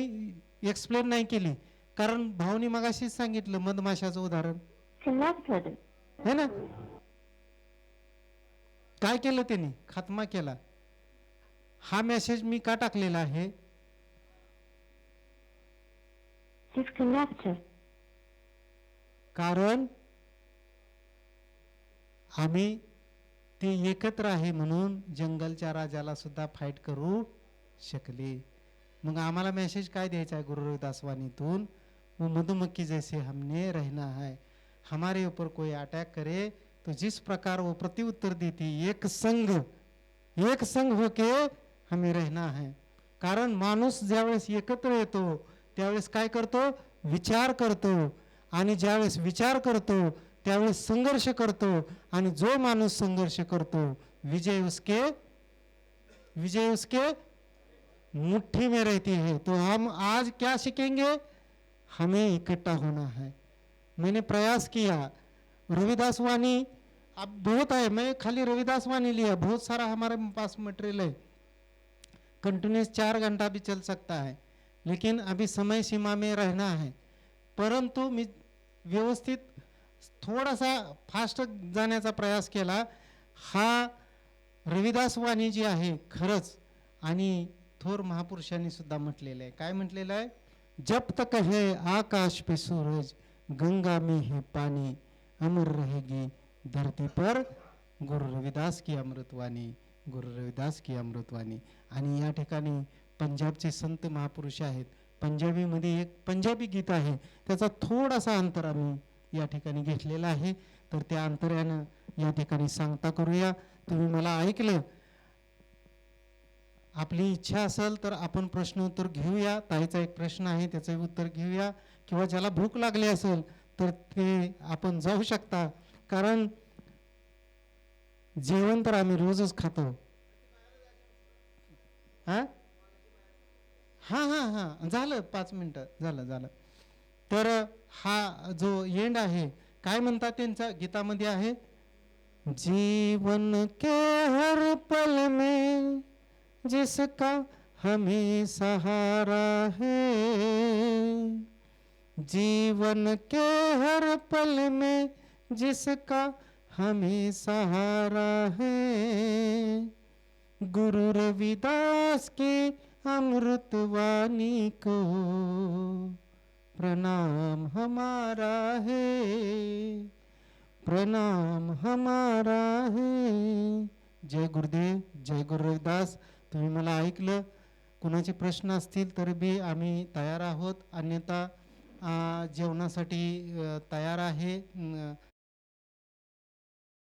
एक्सप्लेन नाही केली कारण भावनी मगाशीच सांगितलं मधमाशाचं उदाहरण Connected. है ना. काय केलं त्यांनी? खात्मा केला. हा मेसेज मी का टाकलेला आहे? Disconnected. कारण आम्ही ते एकत्र आहे म्हणून जंगलच्या राजाला सुद्धा फाईट करू शकले. मग आम्हाला मेसेज काय द्यायचा आहे गुरु रविदास वाणीतून? वो मधुमक्खी जैसे हमने रहना है, हमारे ऊपर कोई अटैक करे तो जिस प्रकार वो प्रत्युत्तर देती, एक संघ होके हमें रहना है. कारण माणूस ज्यावेळेस एकत्र येतो त्यावेळेस काय करतो? विचार करतो. आणि ज्यावेळेस विचार करतो त्यावेळेस संघर्ष करतो. आणि जो माणूस संघर्ष करतो विजय उसके मुट्ठी में रहती है. तो हम आज क्या सीखेंगे? हमें इकट्ठा होना है. मैंने प्रयास किया. रविदास वाणी अब बहुत है, मैं खाली रविदास वाणी लिया, बहुत सारा हमारे पास मटेरियल है, कंटिन्यूस 4 घंटा भी चल सकता है, लेकिन अभी समय सीमा में रहना है. परंतु मी व्यवस्थित थोडासा फास्ट जाण्याचा प्रयास केला. हा रविदास वाणी जी आहे खरंच, आणि थोर महापुरुषांनी सुद्धा म्हटलेलं आहे. काय म्हटलेलं आहे? जब तक है आकाश पे सूरज, गंगा में है पानी, अमर रहेगी धरती पर गुरु रविदास की अमृतवाणी, गुरु रविदास की अमृतवाणी. आणि या ठिकाणी पंजाबचे संत महापुरुष आहेत. पंजाबीमध्ये एक पंजाबी गीत आहे, त्याचा थोडासा अंतर आम्ही या ठिकाणी घेतलेला आहे. तर त्या अंतरानं या ठिकाणी सांगता करूया. तुम्ही मला ऐकलं. आपली इच्छा असेल तर आपण प्रश्न उत्तर घेऊया. ताईचा एक प्रश्न आहे त्याचं उत्तर घेऊया, किंवा ज्याला भूक लागली असेल तर ते आपण जाऊ शकता. कारण जेवण तर आम्ही रोजच खातो. हा हा हा हा झालं, 5 मिनिटं झालं. तर हा जो एंड आहे, काय म्हणतात त्यांच्या गीतामध्ये आहे, जीवन के हर पल में जिसका हमें सहारा है, जीवन के हर पल में जिसका हमें सहारा है, गुरु रविदास की अमृतवाणी को प्रणाम हमारा है, प्रणाम हमारा है. जय गुरुदेव, जय गुरु रविदास. तुम्ही मला ऐकलं. कुणाचे प्रश्न असतील तर बी आम्ही तयार आहोत, अन्यथा जेवणासाठी तयार आहे.